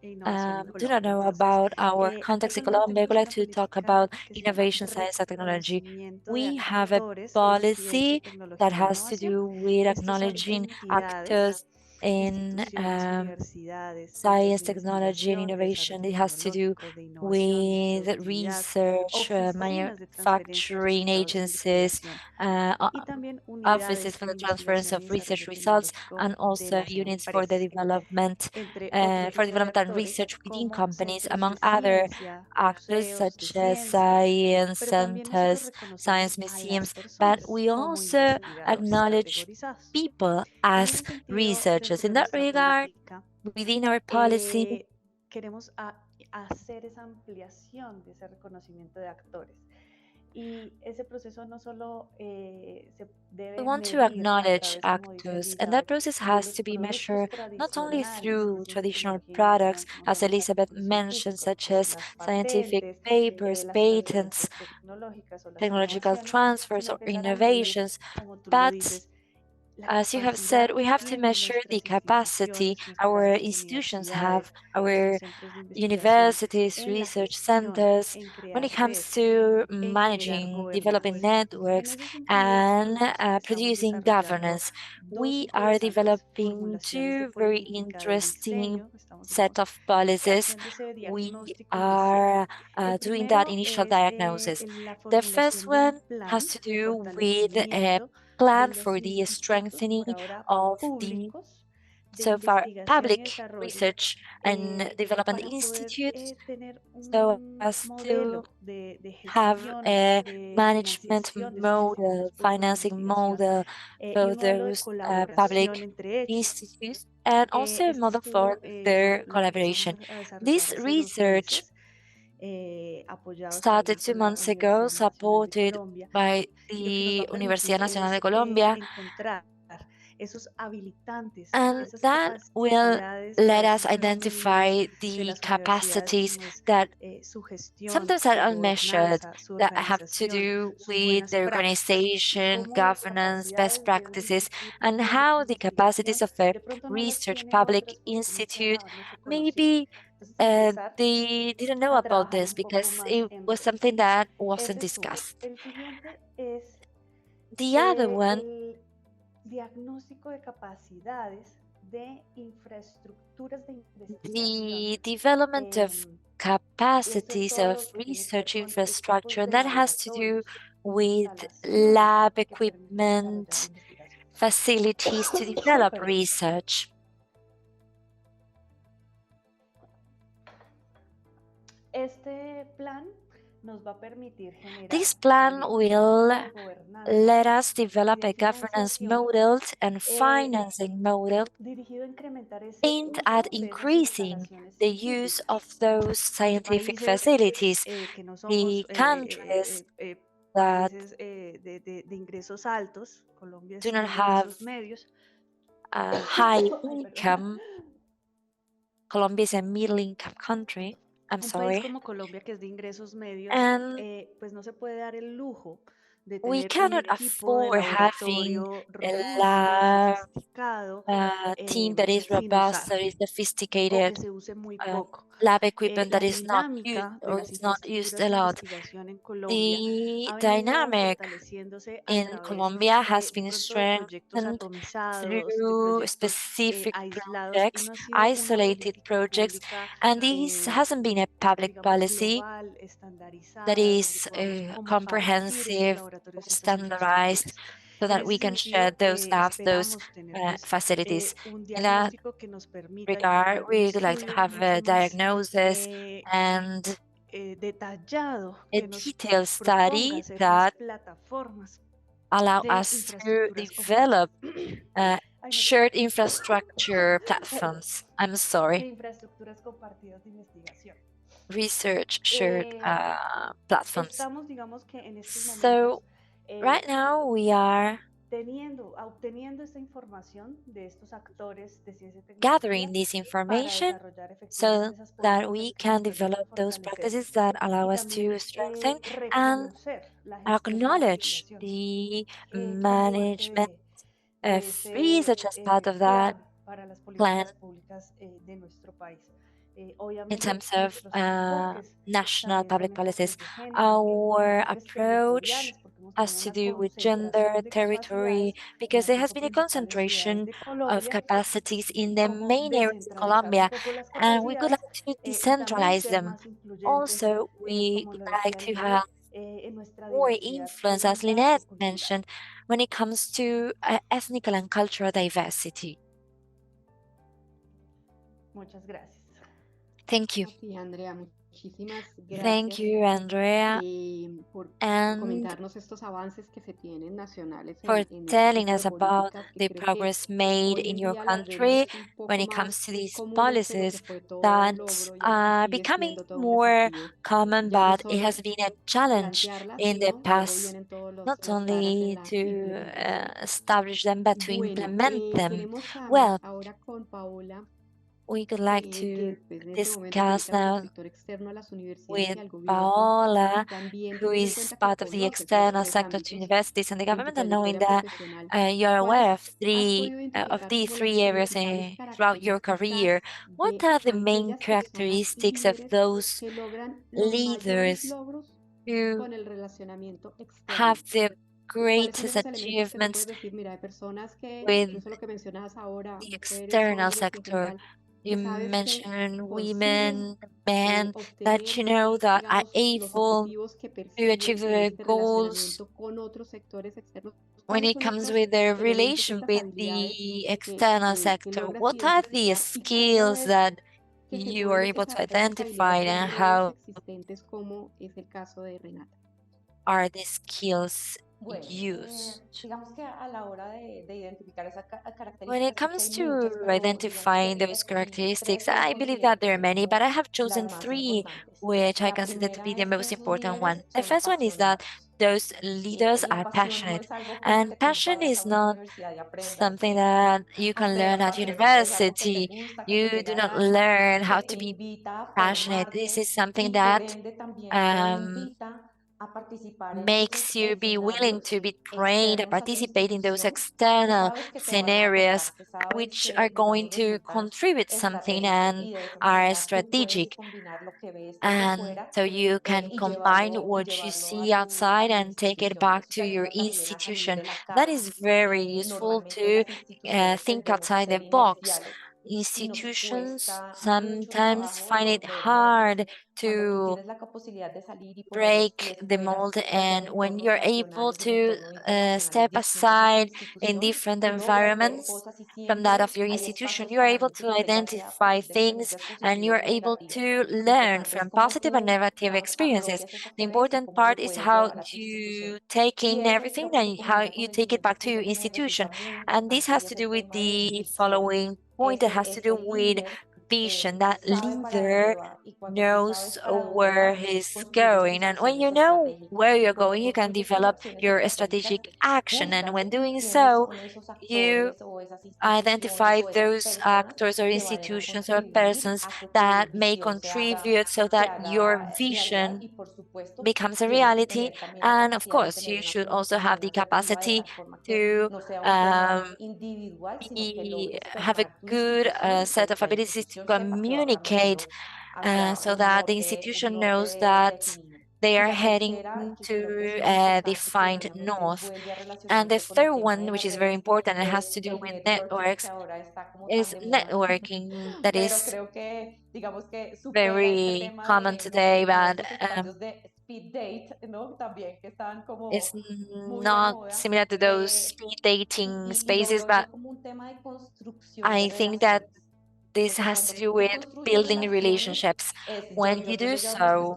S6: e innovación en
S3: do not
S6: Colombia.
S3: know
S6: Entonces,
S3: about our context in
S6: actualmente
S3: Colombia. I would
S6: tenemos
S3: like
S6: una
S3: to talk
S6: política
S3: about
S6: que se llama
S3: innovation, science, and technology.
S6: reconocimiento de
S3: We have a
S6: actores de ciencia,
S3: policy that
S6: tecnología e
S3: has to
S6: innovación.
S3: do with
S6: Estos son
S3: acknowledging
S6: entidades,
S3: actors in
S6: instituciones, universidades, centros
S3: science,
S6: de
S3: technology, and
S6: investigación, de desarrollo
S3: innovation. It has to do
S6: tecnológico, de innovación, de
S3: with
S6: productividad,
S3: research,
S6: oficinas de transferencia de
S3: manufacturing
S6: resultados de
S3: agencies,
S6: investigación
S3: uh,
S6: y también
S3: offices
S6: unidades
S3: for
S6: de
S3: the transference
S6: investigación
S3: of
S6: y
S3: research
S6: desarrollo
S3: results,
S6: tecnológico
S3: and
S6: de
S3: also
S6: las
S3: units for the
S6: empresas,
S3: development,
S6: entre otro tipo de
S3: and
S6: actores
S3: research within
S6: como
S3: companies,
S6: centros
S3: among
S6: de
S3: other
S6: ciencia,
S3: actors
S6: museos de
S3: such as
S6: ciencia,
S3: science
S6: pero también nosotros
S3: centers,
S6: reconocemos
S3: science
S6: a las
S3: museums, but
S6: personas
S3: we
S6: como
S3: also
S6: investigadores
S3: acknowledge
S6: categorizados.
S3: people
S6: En
S3: as
S6: ese sentido,
S3: researchers.
S6: dentro
S3: In
S6: de
S3: that
S6: nuestra
S3: regard,
S6: política,
S3: within our policy,
S6: queremos hacer esa ampliación de ese reconocimiento de actores. Y ese proceso no solo se
S3: we
S6: debe
S3: want to
S6: medir a
S3: acknowledge
S6: través, como dice
S3: actors, and that
S6: Elizabeth,
S3: process
S6: de
S3: has
S6: los
S3: to be
S6: productos
S3: measured not only
S6: tradicionales de
S3: through
S6: ciencia,
S3: traditional
S6: tecnología e
S3: products,
S6: innovación, como
S3: as
S6: son los
S3: Elizabeth
S6: artículos
S3: mentioned,
S6: científicos,
S3: such as
S6: las
S3: scientific
S6: patentes,
S3: papers,
S6: las
S3: patents,
S6: transferencias tecnológicas o las
S3: technological
S6: innovaciones,
S3: transfers,
S6: sino
S3: or
S6: empezar a medir,
S3: innovations.
S6: como tú lo
S3: But
S6: dices, la
S3: as you have said,
S6: capacidad
S3: we
S6: que
S3: have to
S6: tienen
S3: measure the
S6: nuestras
S3: capacity
S6: instituciones,
S3: our
S6: nuestras
S3: institutions have,
S6: universidades, nuestros
S3: our
S6: centros de investigación
S3: universities,
S6: en la
S3: research
S6: gestión,
S3: centers,
S6: en
S3: when
S6: crear
S3: it
S6: red,
S3: comes to
S6: en generar
S3: managing, developing
S6: gobernanza. En
S3: networks,
S6: ese sentido,
S3: and
S6: nosotros estamos
S3: producing
S6: desarrollando
S3: governance.
S6: dos
S3: We are
S6: interesantes
S3: developing
S6: formulaciones de
S3: two very
S6: política de
S3: interesting
S6: diseño. Estamos,
S3: set
S6: digamos,
S3: of policies.
S6: haciendo ese
S3: We
S6: diagnóstico inicial.
S3: are
S6: El
S3: doing that
S6: primero
S3: initial
S6: es
S3: diagnosis.
S6: la
S3: The first
S6: formulación de un
S3: one has
S6: plan
S3: to
S6: de
S3: do with a
S6: fortalecimiento de
S3: plan
S6: los
S3: for the
S6: institutos,
S3: strengthening
S6: por ahora
S3: of the
S6: públicos, de
S3: so far
S6: investigación y
S3: public
S6: desarrollo,
S3: research and development
S6: para poder
S3: institutes,
S6: tener
S3: so
S6: un
S3: as to
S6: modelo de
S3: have
S6: gestión,
S3: a
S6: de
S3: management
S6: financiación de esos
S3: model,
S6: institutos públicos de
S3: financing
S6: investigación
S3: model
S6: y
S3: for
S6: un modelo de
S3: those public
S6: colaboración entre ellos.
S3: institutes, and also a
S6: Este
S3: model for
S6: estudio
S3: their
S6: lo empezamos
S3: collaboration.
S6: a desarrollar
S3: This
S6: hace
S3: research
S6: meses, apoyados
S3: started
S6: también
S3: 2
S6: por la
S3: months ago,
S6: Universidad Nacional de
S3: supported
S6: Colombia,
S3: by
S6: y lo que nos va
S3: the
S6: a
S3: Universidad
S6: permitir
S3: Nacional de
S6: es
S3: Colombia,
S6: encontrar esos habilitantes,
S3: and
S6: esas
S3: that will
S6: capacidades
S3: let
S6: para
S3: us
S6: decir no mismas
S3: identify
S6: de
S3: the
S6: las universidades,
S3: capacities
S6: como es
S3: that
S6: su gestión,
S3: sometimes are
S6: su
S3: unmeasured,
S6: gobernanza, su
S3: that have to
S6: organización,
S3: do
S6: sus
S3: with
S6: buenas
S3: the
S6: prácticas y
S3: organization,
S6: cómo esas
S3: governance, best
S6: capacidades de un
S3: practices,
S6: instituto
S3: and
S6: público de
S3: how the capacities
S6: investigación
S3: of a
S6: de pronto no las
S3: research
S6: tienen
S3: public
S6: otras porque no se han
S3: institute,
S6: dado, no se conocían.
S3: maybe
S6: Entonces empezar
S3: they didn't know
S6: a
S3: about
S6: trabajar
S3: this
S6: un poco
S3: because
S6: más
S3: it
S6: en
S3: was
S6: red.
S3: something that wasn't
S6: Ese es uno.
S3: discussed.
S6: El siguiente es
S3: The other one,
S6: el diagnóstico de capacidades de infraestructuras de investigación.
S3: the development of
S6: Y esto es
S3: capacities
S6: todo
S3: of
S6: lo que tiene que ver
S3: research
S6: con equipos
S3: infrastructure, and
S6: de
S3: that has to do
S6: laboratorios,
S3: with
S6: instalaciones
S3: lab
S6: que permitan desarrollar
S3: equipment,
S6: investigación.
S3: facilities to develop
S6: Perdón.
S3: research.
S6: Este plan nos va a permitir generar
S3: This plan
S6: también un
S3: will
S6: marco de gobernanza
S3: let us develop
S6: y de
S3: a governance
S6: financiación
S3: model and financing model
S6: dirigido a incrementar ese
S3: aimed at
S6: uso de esas
S3: increasing
S6: instalaciones
S3: the use of
S6: científicas.
S3: those scientific
S6: Países
S3: facilities.
S6: que no
S3: The
S6: somos
S3: countries that
S6: países de ingresos altos, Colombia
S3: do
S6: es de
S3: not have
S6: ingresos medios.
S3: a high
S6: Ay, perdón.
S3: income, Colombia is a middle income country, I'm
S6: Un país
S3: sorry,
S6: como Colombia, que es de ingresos medios,
S3: and
S6: pues no se puede dar el lujo de
S3: we
S6: tener un
S3: cannot
S6: equipo de
S3: afford having
S6: laboratorio
S3: a
S6: robusto,
S3: lab,
S6: sofisticado,
S3: team that is
S6: sin
S3: robust,
S6: usar
S3: that is
S6: o que
S3: sophisticated,
S6: se use muy poco.
S3: lab equipment that
S6: La
S3: is not used
S6: dinámica de
S3: or
S6: las
S3: is not used a
S6: infraestructuras de
S3: lot.
S6: investigación en Colombia
S3: The
S6: ha venido
S3: dynamic
S6: fortaleciéndose a
S3: in
S6: través
S3: Colombia has
S6: de
S3: been
S6: pronto proyectos
S3: strengthened
S6: atomizados, de
S3: through
S6: proyectos
S3: specific
S6: aislados y
S3: projects,
S6: no ha sido una
S3: isolated
S6: política
S3: projects,
S6: pública,
S3: and this hasn't been a public
S6: digamos,
S3: policy
S6: global,
S3: that
S6: estandarizada, donde
S3: is
S6: podamos compartir estos
S3: comprehensive or
S6: laboratorios y estas
S3: standardized
S6: infraestructuras.
S3: so
S6: En
S3: that
S6: ese
S3: we can share
S6: sentido,
S3: those labs, those
S6: esperamos tener pues
S3: facilities.
S6: un
S3: In that
S6: diagnóstico que nos permita
S3: regard,
S6: llevar un
S3: we'd like to
S6: estudio
S3: have
S6: mucho
S3: a
S6: más
S3: diagnosis and
S6: detallado
S3: a
S6: que nos
S3: detailed
S6: proponga
S3: study
S6: hacer unas
S3: that
S6: plataformas
S3: allow
S6: de
S3: us to
S6: infraestructuras
S3: develop
S6: ay, no,
S3: shared
S6: perdón.
S3: infrastructure
S6: Perdón.
S3: platforms. I'm
S6: De
S3: sorry,
S6: infraestructuras compartidas de investigación.
S3: research shared
S6: Eh,
S3: platforms.
S6: Estamos, digamos que en estos momentos
S3: So right now we are
S6: obteniendo esta información de estos actores de ciencia y tecnología
S3: gathering this
S6: para
S3: information
S6: desarrollar
S3: so
S6: efectivamente esas
S3: that
S6: políticas
S3: we
S6: que nos
S3: can
S6: permitan
S3: develop those
S6: fortalecer
S3: practices that
S6: y
S3: allow us to
S6: también
S3: strengthen and
S6: reconocer la gestión de la
S3: acknowledge
S6: investigación
S3: the
S6: como parte
S3: management
S6: de
S3: of research
S6: ese
S3: as part of that
S6: plan para las
S3: plan
S6: políticas públicas de nuestro país.
S3: in terms
S6: Obviamente
S3: of
S6: nuestros enfoques
S3: national
S6: también son
S3: public policies.
S6: enfoques de género,
S3: Our
S6: enfoques
S3: approach
S6: territoriales, porque hemos
S3: has
S6: tenido
S3: to
S6: una
S3: do with gender,
S6: concentración de
S3: territory,
S6: capacidades en
S3: because
S6: las
S3: there has
S6: cinco
S3: been a
S6: principales ciudades
S3: concentration
S6: de
S3: of
S6: Colombia,
S3: capacities in the
S6: como
S3: main areas in
S6: descentralizar un
S3: Colombia,
S6: poco las
S3: and we would like
S6: capacidades
S3: to
S6: y también
S3: decentralize
S6: ser
S3: them.
S6: más incluyentes,
S3: Also, we
S6: como
S3: would
S6: lo
S3: like
S6: decía
S3: to
S6: Lynette,
S3: have
S6: en nuestra
S3: more
S6: diversidad
S3: influence, as
S6: étnica y
S3: Lynette
S6: cultural.
S3: mentioned, when it comes to ethnic and cultural diversity.
S6: Muchas gracias.
S3: Thank you.
S2: Sí, Andrea, muchísimas
S3: Thank
S2: gracias
S3: you, Andrea,
S2: por
S3: and
S2: comentarnos estos avances que se tienen nacionales
S3: for
S2: en este
S3: telling
S2: tipo de
S3: us about
S2: políticas que
S3: the
S2: creo que
S3: progress made
S2: hoy
S3: in
S2: en
S3: your
S2: día las
S3: country
S2: vemos un
S3: when
S2: poco
S3: it comes
S2: más
S3: to these
S2: comunes, pero que
S3: policies
S2: fue todo un
S3: that
S2: logro y
S3: are
S2: sigue
S3: becoming
S2: siendo todo un
S3: more
S2: desafío
S3: common,
S2: ya no
S3: but it has
S2: solo
S3: been a challenge
S2: plantearlas,
S3: in the
S2: sino luego
S3: past,
S2: vienen todas
S3: not
S2: las taras en
S3: only
S2: la
S3: to
S2: implementación.
S3: establish them, but to
S2: Bueno,
S3: implement them.
S2: tenemos
S3: Well,
S2: ahora con Paola
S3: we would like
S2: que
S3: to
S2: pues, en este momento se
S3: discuss
S2: dedica como
S3: now
S2: sector externo a las universidades
S3: with
S2: y al gobierno y
S3: Paola,
S2: también
S3: who
S2: teniendo en
S3: is
S2: cuenta que
S3: part of the
S2: conoces los
S3: external
S2: tres
S3: sector to
S2: ámbitos
S3: universities and the
S2: en tu
S3: government, and knowing
S2: trayectoria
S3: that
S2: profesional,
S3: you're aware
S2: ¿cuáles
S3: of
S2: has
S3: three
S2: podido
S3: of
S2: identificar
S3: these
S2: como
S3: three
S2: las
S3: areas
S2: principales
S3: throughout your career,
S2: características
S3: what
S2: de
S3: are the main
S2: aquellas personas
S3: characteristics of
S2: líderes
S3: those
S2: que logran los mayores
S3: leaders
S2: logros
S3: who
S2: con el relacionamiento
S3: have
S2: externo?
S3: the
S2: ¿Cuáles son
S3: greatest
S2: esos elementos que tú puedes
S3: achievements
S2: decir? Mira, hay personas que,
S3: with
S2: incluso lo que mencionabas ahora,
S3: the
S2: mujeres,
S3: external
S2: hombres y en
S3: sector?
S2: general, que
S3: You
S2: sabes que
S3: mentioned
S2: consiguen
S3: women, men that
S2: obtener,
S3: you know that are
S2: digamos, los
S3: able
S2: objetivos que
S3: to
S2: persiguen
S3: achieve
S2: en
S3: the
S2: este
S3: goals
S2: relacionamiento con otros sectores externos.
S3: when
S2: ¿Cuáles
S3: it
S2: son
S3: comes
S2: estos
S3: with their
S2: elementos,
S3: relation
S2: estas
S3: with
S2: habilidades
S3: the external
S2: que
S3: sector?
S2: logras
S3: What are the
S2: identificar y cómo
S3: skills
S2: es
S3: that
S2: que se
S3: you are
S2: mueven
S3: able to
S2: estas
S3: identify
S2: habilidades en
S3: and
S2: redes
S3: how
S2: existentes como es el caso de Renata?
S3: are the skills
S7: Bueno,
S3: used?
S7: digamos que a la hora de identificar esas
S3: When it
S7: características, porque
S3: comes
S7: hay muchas,
S3: to
S7: pero digamos que
S3: identifying those
S7: tres
S3: characteristics,
S7: yo
S3: I believe
S7: considero
S3: that
S7: que
S3: there are
S7: son
S3: many, but
S7: como
S3: I have
S7: las
S3: chosen
S7: más
S3: three,
S7: importantes.
S3: which I
S7: La
S3: consider to be
S7: primera
S3: the
S7: es que
S3: most
S7: esos
S3: important
S7: líderes
S3: one. The
S7: son
S3: first one is that
S7: apasionados.
S3: those leaders
S7: La
S3: are
S7: pasión no
S3: passionate,
S7: es algo como
S3: and
S7: que tú
S3: passion
S7: vayas a
S3: is
S7: una
S3: not
S7: universidad y aprendas
S3: something that you can learn at
S7: pasión, sino que es algo que te
S3: university.
S7: gusta, que te
S3: You do
S7: llega del
S3: not
S7: alma,
S3: learn how
S7: que te
S3: to be
S7: invita a
S3: passionate. This
S7: formarte
S3: is something
S7: y por
S3: that
S7: ende también te
S3: um,
S7: invita a participar en
S3: makes
S7: esos
S3: you be willing
S7: escenarios
S3: to be trained and
S7: externos a tu
S3: participate in those
S7: institución que
S3: external
S7: sabes que te van a
S3: scenarios
S7: aportar, que sabes
S3: which are
S7: que,
S3: going
S7: digamos,
S3: to
S7: resultan
S3: contribute something
S7: estratégicos
S3: and
S7: y de esa
S3: are
S7: manera tú puedes
S3: strategic.
S7: combinar lo que ves desde
S3: And
S7: fuera
S3: so you can combine
S7: y
S3: what you
S7: llevarlo
S3: see
S7: a
S3: outside
S7: tu
S3: and take it
S7: institución.
S3: back
S7: Eso
S3: to
S7: te
S3: your
S7: ayuda también a salir
S3: institution.
S7: de la
S3: That
S7: caja.
S3: is very useful
S7: Normalmente
S3: to
S7: las instituciones
S3: think
S7: tendemos a
S3: outside the
S7: ser
S3: box.
S7: inerciales.
S3: institutions sometimes find it hard to break the mold, and when you're able to step aside in different environments from that of your institution, you're able to identify things and you're able to learn from positive and negative experiences. The important part is how you take in everything and how you take it back to your institution. And this has to do with the following point. It has to do with vision. That leader knows where he's going. And when you know where you're going, you can develop your strategic action. And when doing so, you identify those actors or institutions or persons that may contribute so that your vision becomes a reality. And of course, you should also have the capacity to have a good set of abilities to communicate so that the institution knows that they are heading to a defined north. And the third one, which is very important and has to do with networks, is networking. That is very common today, but it's not similar to those speed dating spaces. But I think that this has to do with building relationships. When you do so,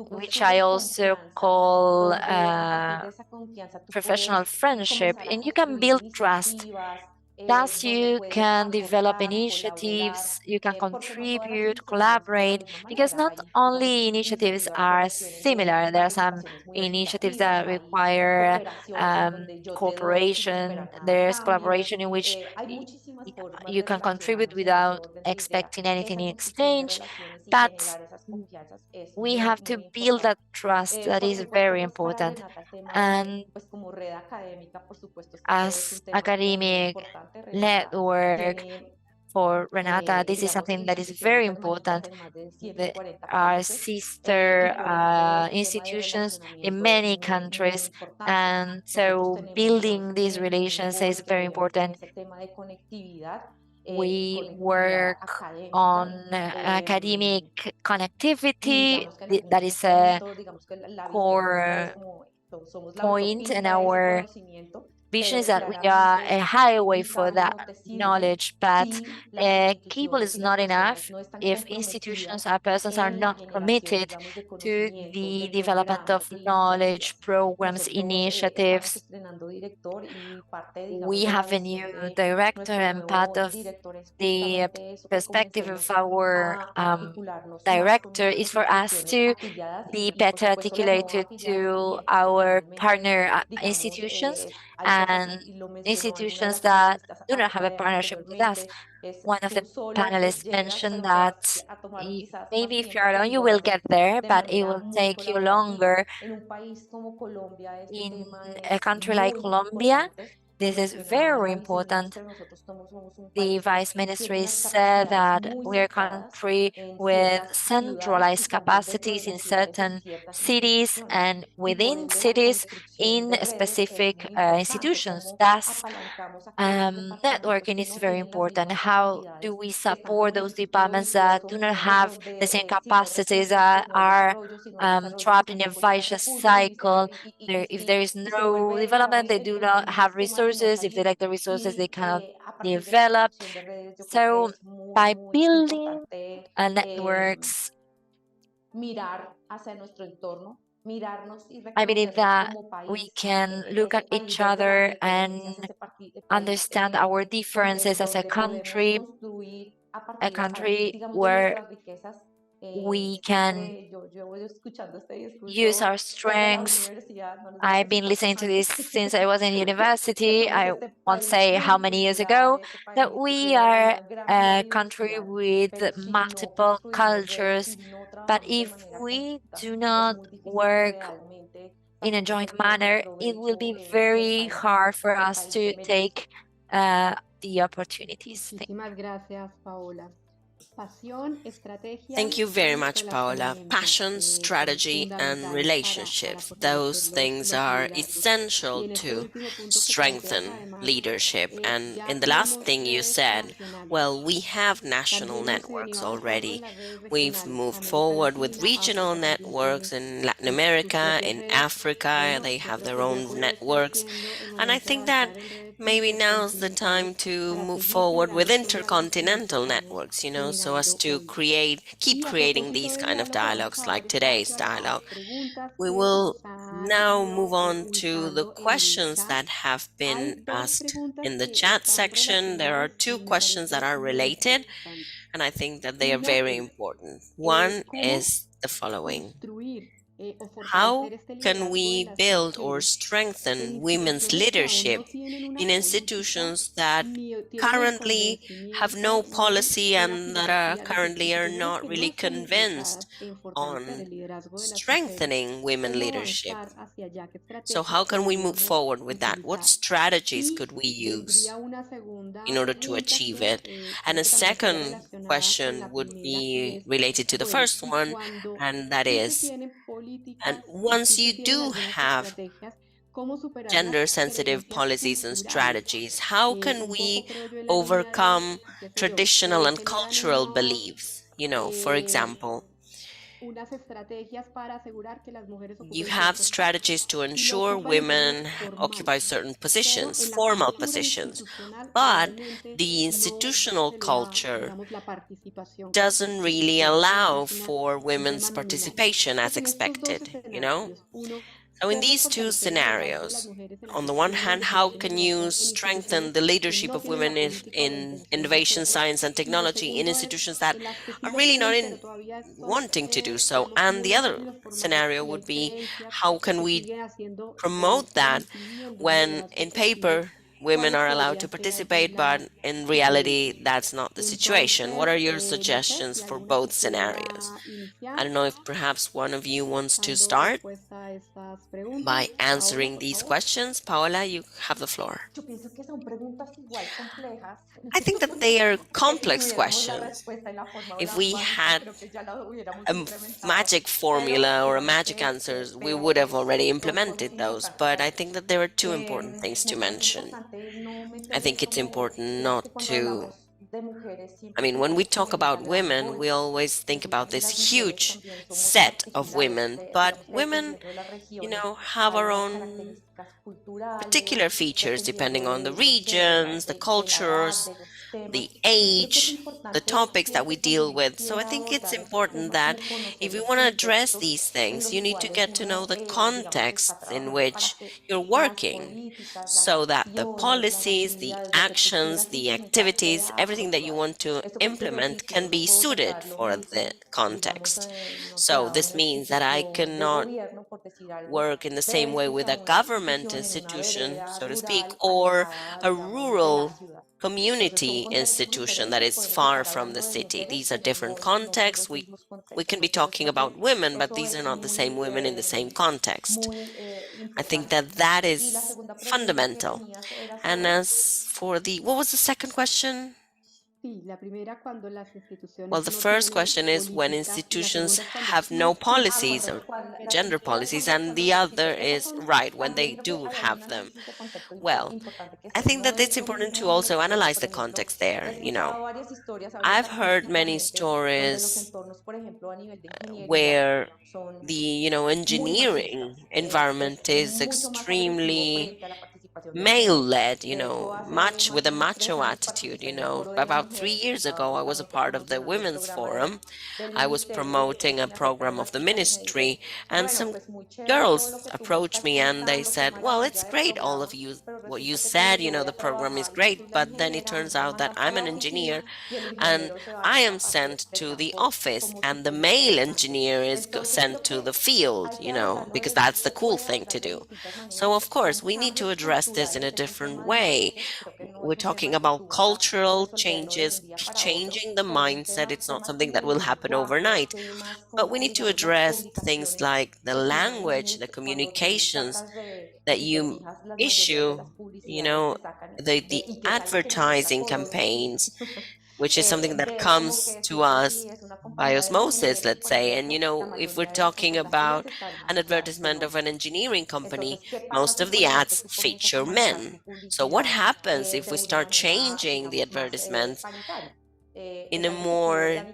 S3: which I also call professional friendship, and you can build trust. Thus, you can develop initiatives, you can contribute, collaborate, because not only initiatives are similar, there are some initiatives that require cooperation, there's collaboration in which you can contribute without expecting anything in exchange, but we have to build that trust that is very important. And as academic network for Renata, this is something that is very important. Our sister institutions in many countries, and so building these relations is very important. We work on academic connectivity. That is a core point, and our vision is that we are a highway for that knowledge, but cable is not enough if institutions or persons are not committed to the development of knowledge programs, initiatives. We have a new director, and part of the perspective of our director is for us to be better articulated to our partner institutions and institutions that do not have a partnership with us. One of the panelists mentioned that maybe if you're alone, you will get there, but it will take you longer. In a country like Colombia, this is very important. The Vice Ministry said that we're a country with centralized capacities in certain cities and within cities in specific institutions. Thus, networking is very important. How do we support those departments that do not have the same capacities, that are trapped in a vicious cycle? If there is no development, they do not have resources. If they lack the resources, they cannot develop. So by building networks, I believe that we can look at each other and understand our differences as a country where we can use our strengths. I've been listening to this since I was in university. I won't say how many years ago, that we are a country with multiple cultures. But if we do not work in a joint manner, it will be very hard for us to take the opportunities.
S2: Muchísimas gracias, Paola.
S5: Thank you very much, Paola. Passion, strategy, and relationships. Those things are essential to strengthen leadership. And in the last thing you said, well, we have national networks already. We've moved forward with regional networks in Latin America, in Africa, they have their own networks. And I think that maybe now's the time to move forward with intercontinental networks, so as to keep creating these kind of dialogues like today's dialogue. We will now move on to the questions that have been asked in the chat section. There are two questions that are related, and I think that they are very important. One is the following: how can we build or strengthen women's leadership in institutions that currently have no policy and that currently are not really convinced on strengthening women leadership? So how can we move forward with that? What strategies could we use in order to achieve it? And a second question would be related to the first one, and that is, and once you do have gender-sensitive policies and strategies, how can we overcome traditional and cultural beliefs? For example, you have strategies to ensure women occupy certain positions, formal positions, but the institutional culture doesn't really allow for women's participation as expected. So in these two scenarios, on the one hand, how can you strengthen the leadership of women in innovation, science, and technology in institutions that are really not wanting to do so? And the other scenario would be, how can we promote that when in paper women are allowed to participate, but in reality that's not the situation? What are your suggestions for both scenarios? I don't know if perhaps one of you wants to start by answering these questions. Paola, you have the floor. I think that they are complex questions. If we had a magic formula or a magic answers, we would have already implemented those. But I think that there are two important things to mention. I think it's important not to, when we talk about women, we always think about this huge set of women, but women, have our own particular features depending on the regions, the cultures, the age, the topics that we deal with. So I think it's important that if you want to address these things, you need to get to know the context in which you're working, so that the policies, the actions, the activities, everything that you want to implement can be suited for the context. So this means that I cannot work in the same way with a government institution, so to speak, or a rural community institution that is far from the city. These are different contexts. We can be talking about women, but these are not the same women in the same context. I think that that is fundamental. And as for what was the second question? Well, the first question is when institutions have no policies or gender policies, and the other is, right, when they do have them. Well, I think that it's important to also analyze the context there. I've heard many stories where the engineering environment is extremely male-led, much with a macho attitude. About 3 years ago, I was a part of the Women's Forum. I was promoting a program of the ministry, and some girls approached me and they said, well, it's great, all of you, what you said, the program is great, but then it turns out that I'm an engineer and I am sent to the office and the male engineer is sent to the field, because that's the cool thing to do. So of course, we need to address this in a different way. We're talking about cultural changes, changing the mindset. It's not something that will happen overnight, but we need to address things like the language, the communications that you issue, the advertising campaigns, which is something that comes to us by osmosis, let's say. And if we're talking about an advertisement of an engineering company, most of the ads feature men. So what happens if we start changing the advertisements in a more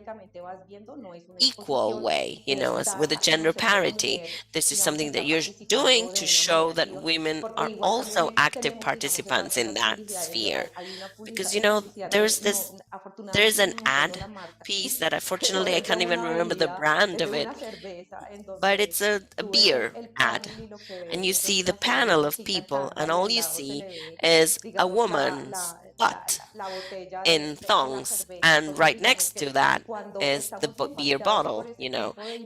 S5: equal way, as with a gender parity? This is something that you're doing to show that women are also active participants in that sphere. Because there's an ad piece that unfortunately I can't even remember the brand of it, but it's a beer ad. And you see the panel of people, and all you see is a woman's butt in thongs, and right next to that is the beer bottle.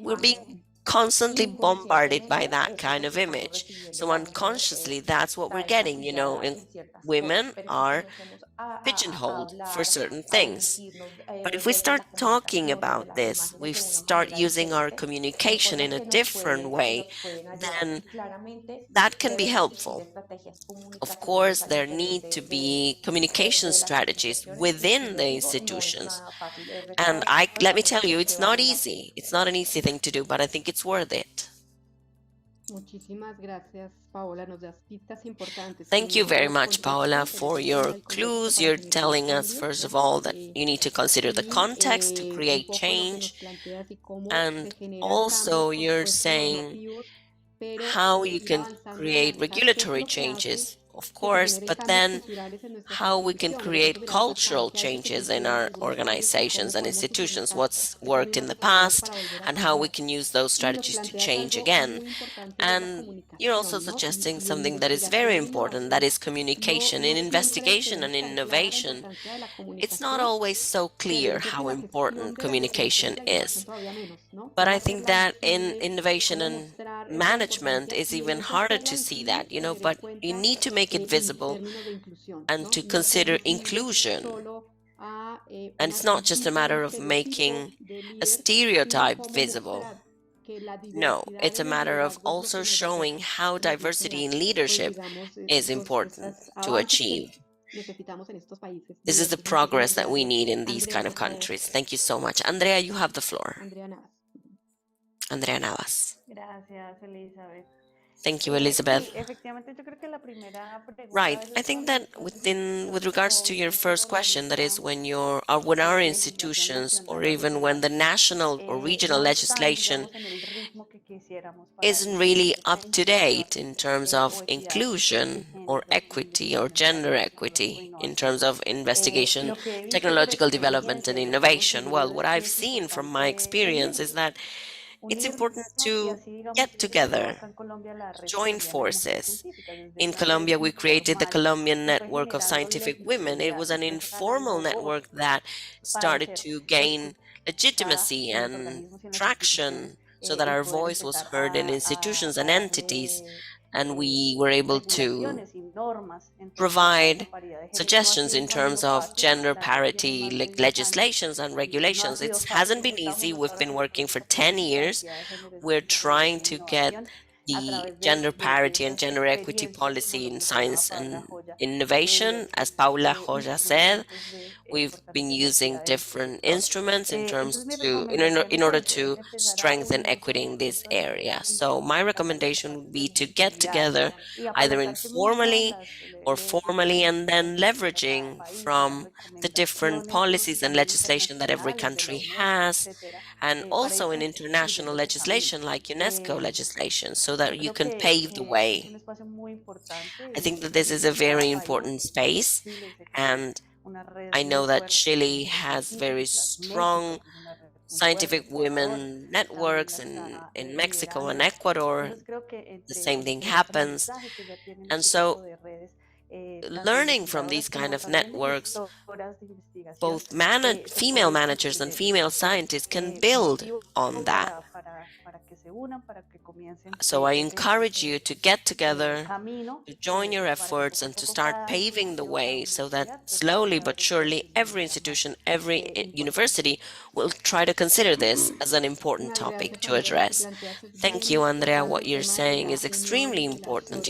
S5: We're being constantly bombarded by that kind of image, so unconsciously that's what we're getting. And women are pigeonholed for certain things. But if we start talking about this, we start using our communication in a different way, then that can be helpful. Of course, there need to be communication strategies within the institutions. And let me tell you, it's not easy. It's not an easy thing to do, but I think it's worth it. Thank you very much, Paola, for your clues. You're telling us, first of all, that you need to consider the context to create change. And also, you're saying how you can create regulatory changes, of course, but then how we can create cultural changes in our organizations and institutions, what's worked in the past, and how we can use those strategies to change again. And you're also suggesting something that is very important, that is communication. In investigation and innovation, it's not always so clear how important communication is. But I think that in innovation and management is even harder to see that, but you need to make it visible and to consider inclusion. And it's not just a matter of making a stereotype visible. No, it's a matter of also showing how diversity in leadership is important to achieve. This is the progress that we need in these kind of countries. Thank you so much. Andrea, you have the floor. Andrea Navas.
S6: Gracias, Elizabeth.
S5: Thank you, Elizabeth. Right. I think that with regards to your first question, that is when our institutions, or even when the national or regional legislation isn't really up to date in terms of inclusion or equity or gender equity, in terms of investigation, technological development and innovation. Well, what I've seen from my experience is that it's important to get together, join forces. In Colombia, we created the Colombian Network of Scientific Women. It was an informal network that started to gain legitimacy and traction so that our voice was heard in institutions and entities, and we were able to provide suggestions in terms of gender parity legislations and regulations. It hasn't been easy. We've been working for 10 years. We're trying to get the gender parity and gender equity policy in science and innovation. As Paula Joya said, we've been using different instruments in order to strengthen equity in this area. So my recommendation would be to get together either informally or formally, and then leveraging from the different policies and legislation that every country has, and also in international legislation like UNESCO legislation, so that you can pave the way. I think that this is a very important space, and I know that Chile has very strong scientific women networks, and in Mexico and Ecuador, the same thing happens. And so learning from these kind of networks, both female managers and female scientists can build on that. So I encourage you to get together, to join your efforts, and to start paving the way so that slowly but surely every institution, every university will try to consider this as an important topic to address. Thank you, Andrea. What you're saying is extremely important.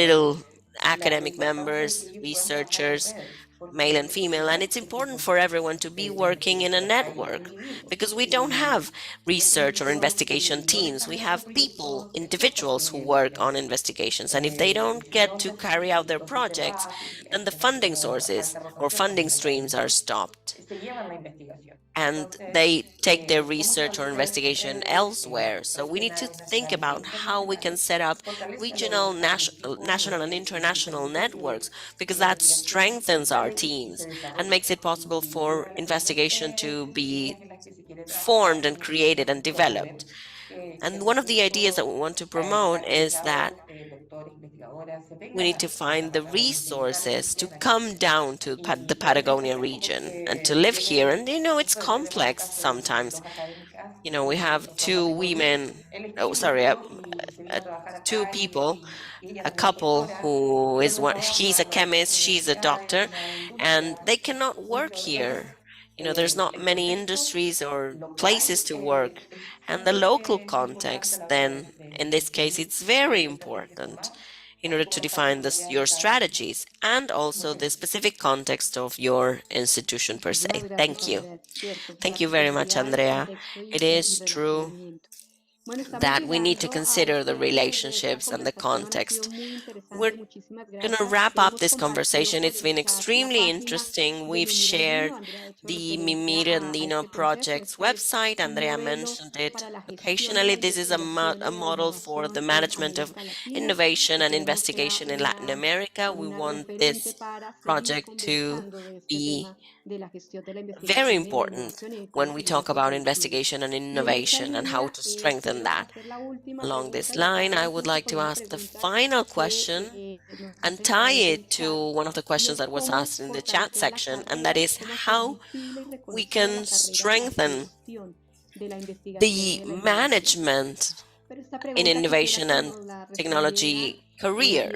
S5: little academic members, researchers, male and female, and it's important for everyone to be working in a network because we don't have research or investigation teams. We have people, individuals who work on investigations, and if they don't get to carry out their projects, then the funding sources or funding streams are stopped. and they take their research or investigation elsewhere. So we need to think about how we can set up regional, national and international networks, because that strengthens our teams and makes it possible for investigation to be formed and created and developed. And one of the ideas that we want to promote is that we need to find the resources to come down to the Patagonia region and to live here. And it's complex sometimes. We have two women, two people, a couple who is one, he's a chemist, she's a doctor, and they cannot work here. There's not many industries or places to work. And the local context, then, in this case, it's very important in order to define your strategies and also the specific context of your institution per se. Thank you. Thank you very much, Andrea. It is true that we need to consider the relationships and the context. We're going to wrap up this conversation. It's been extremely interesting. We've shared the Mimir Andino project's website. Andrea mentioned it occasionally. This is a model for the management of innovation and investigation in Latin America. We want this project to be very important when we talk about investigation and innovation and how to strengthen that. Along this line, I would like to ask the final question and tie it to one of the questions that was asked in the chat section, and that is how we can strengthen the management in innovation and technology career.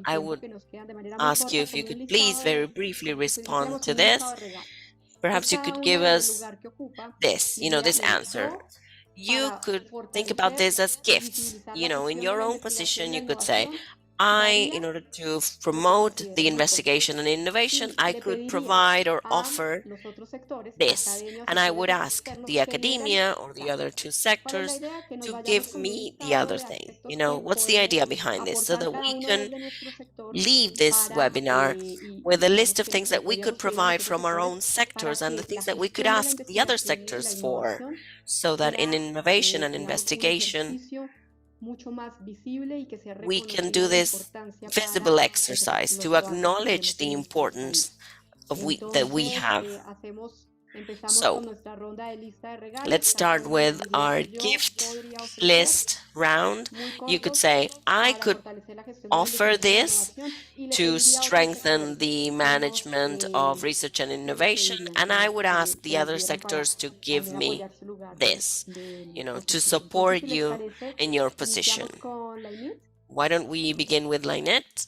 S5: I would ask you if you could please very briefly respond to this. Perhaps you could give us this answer. You could think about this as gifts. In your own position, you could say, in order to promote the investigation and innovation, I could provide or offer this. And I would ask the academia or the other two sectors to give me the other thing. What's the idea behind this? So that we can leave this webinar with a list of things that we could provide from our own sectors and the things that we could ask the other sectors for, so that in innovation and investigation, we can do this visible exercise to acknowledge the importance that we have. So let's start with our gift list round. You could say, I could offer this to strengthen the management of research and innovation, and I would ask the other sectors to give me this, to support you in your position. Why don't we begin with Lynette?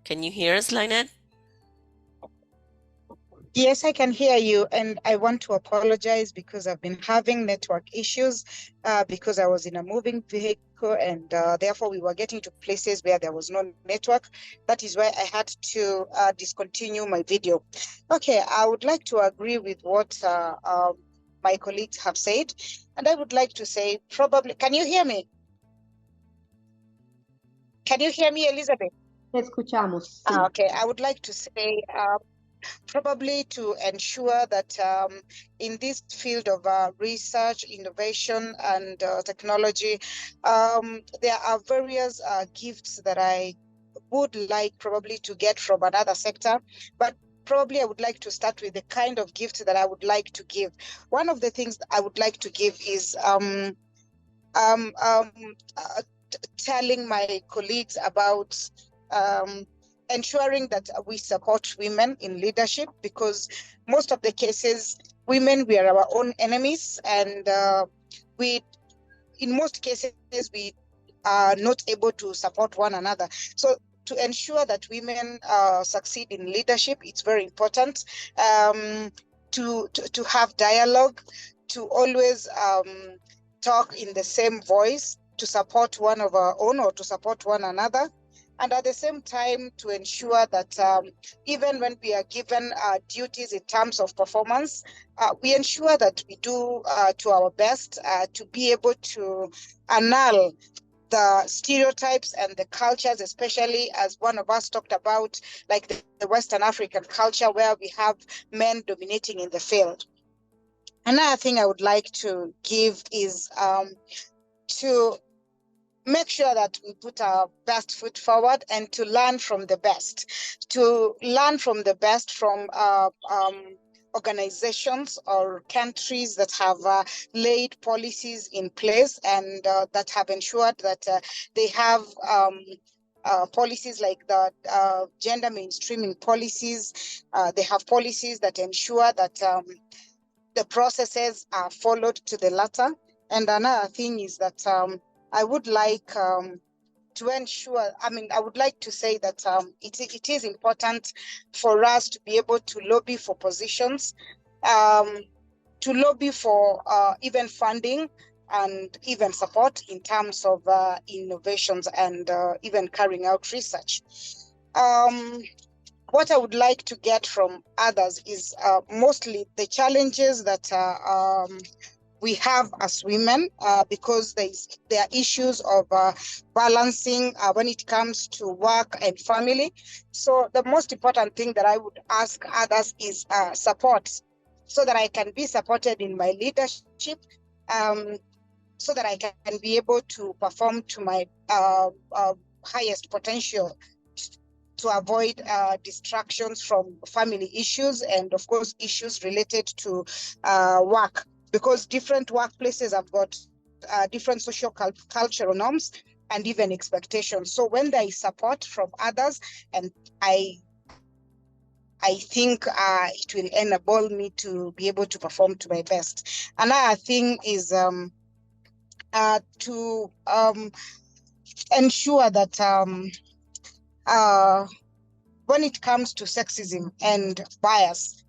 S5: Can you hear us, Lynette?
S4: Yes, I can hear you, and I want to apologize because I've been having network issues because I was in a moving vehicle, and therefore we were getting to places where there was no network. That is why I had to discontinue my video. Okay, I would like to agree with what my colleagues have said, and I would like to say probably, can you hear me? Can you hear me, Elizabeth?
S2: Escuchamos.
S4: Okay, I would like to say probably to ensure that in this field of research, innovation, and technology, there are various gifts that I would like probably to get from another sector, but probably I would like to start with the kind of gift that I would like to give. One of the things that I would like to give is telling my colleagues about ensuring that we support women in leadership, because most of the cases, women, we are our own enemies, and in most cases, we are not able to support one another. So to ensure that women succeed in leadership, it's very important to have dialogue, to always talk in the same voice, to support one of our own or to support one another. And at the same time, to ensure that even when we are given duties in terms of performance, we ensure that we do to our best to be able to annul
S8: the stereotypes and the cultures, especially as one of us talked about, like the Western African culture where we have men dominating in the field. Another thing I would like to give is to make sure that we put our best foot forward and to learn from the best, from organizations or countries that have laid policies in place and that have ensured that they have policies like the gender mainstreaming policies. They have policies that ensure that the processes are followed to the letter. And another thing is that I would like to ensure, I would like to say that it is important for us to be able to lobby for positions, to lobby for even funding and even support in terms of innovations and even carrying out research. What I would like to get from others is mostly the challenges that we have as women, because there are issues of balancing when it comes to work and family. So the most important thing that I would ask others is support, so that I can be supported in my leadership, so that I can be able to perform to my highest potential, to avoid distractions from family issues and of course issues related to work, because different workplaces have got different social cultural norms and even expectations. So when there is support from others, and I think it will enable me to be able to perform to my best. Another thing is to ensure that when it comes to sexism and bias,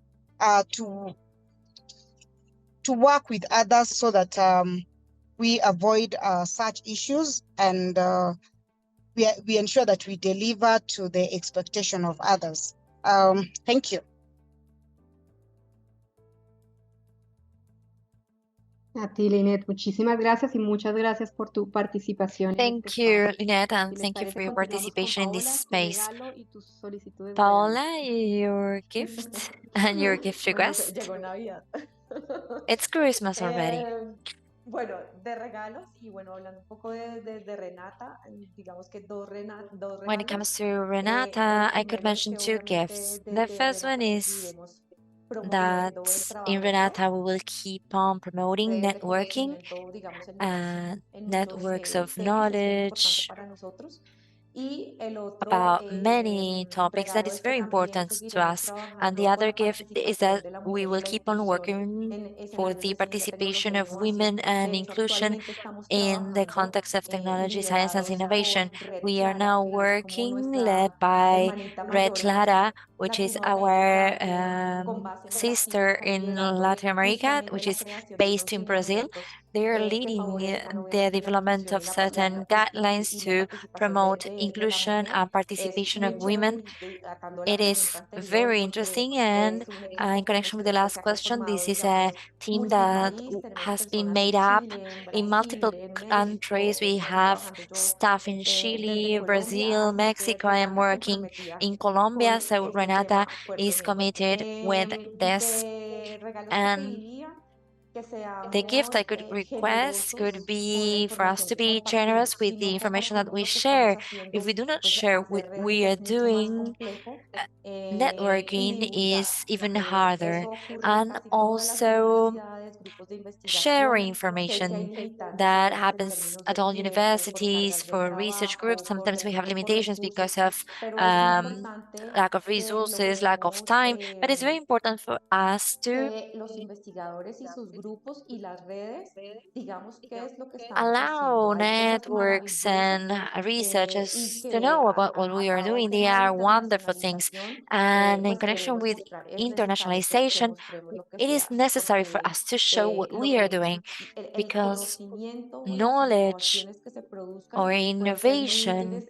S8: to work with others so that we avoid such issues, and we ensure that we deliver to the expectation of others. Thank you.
S2: A ti, Lynette, muchísimas gracias y muchas gracias por tu participación en este
S3: Thank you,
S2: espacio.
S3: Lynette,
S2: Si
S3: and
S2: les
S3: thank you
S2: parece,
S3: for your
S2: continuamos con
S3: participation in this
S2: Paola, tu
S3: space.
S2: regalo y tus solicitudes de regalo.
S3: Paola, your gift and your gift
S6: Bueno,
S3: request.
S6: llegó Navidad.
S3: It's Christmas already.
S6: Bueno, de regalos, y bueno, hablando un poco de Renata, digamos que dos regalos.
S3: When it comes to Renata, I could mention two gifts. The first one is that in Renata we will keep on promoting networking, networks of knowledge about many topics that is very important to us. And the other gift is that we will keep on working for the participation of women and inclusion in the context of technology, science, and innovation. We are now working led by Red Clara, which is our sister in Latin America, which is based in Brazil. They are leading the development of certain guidelines to promote inclusion and participation of women. It is very interesting, and in connection with the last question, this is a team that has been made up in multiple countries. We have staff in Chile, Brazil, Mexico. I am working in Colombia, so Renata is committed with this. And the gift I could request could be for us to be generous with the information that we share. If we do not share what we are doing, networking is even harder. And also sharing information that happens at all universities for research groups. Sometimes we have limitations because of lack of resources, lack of time, but it's very important for us to allow networks and researchers to know about what we are doing. They are wonderful things. And in connection with internationalization, it is necessary for us to show what we are doing, because knowledge or innovation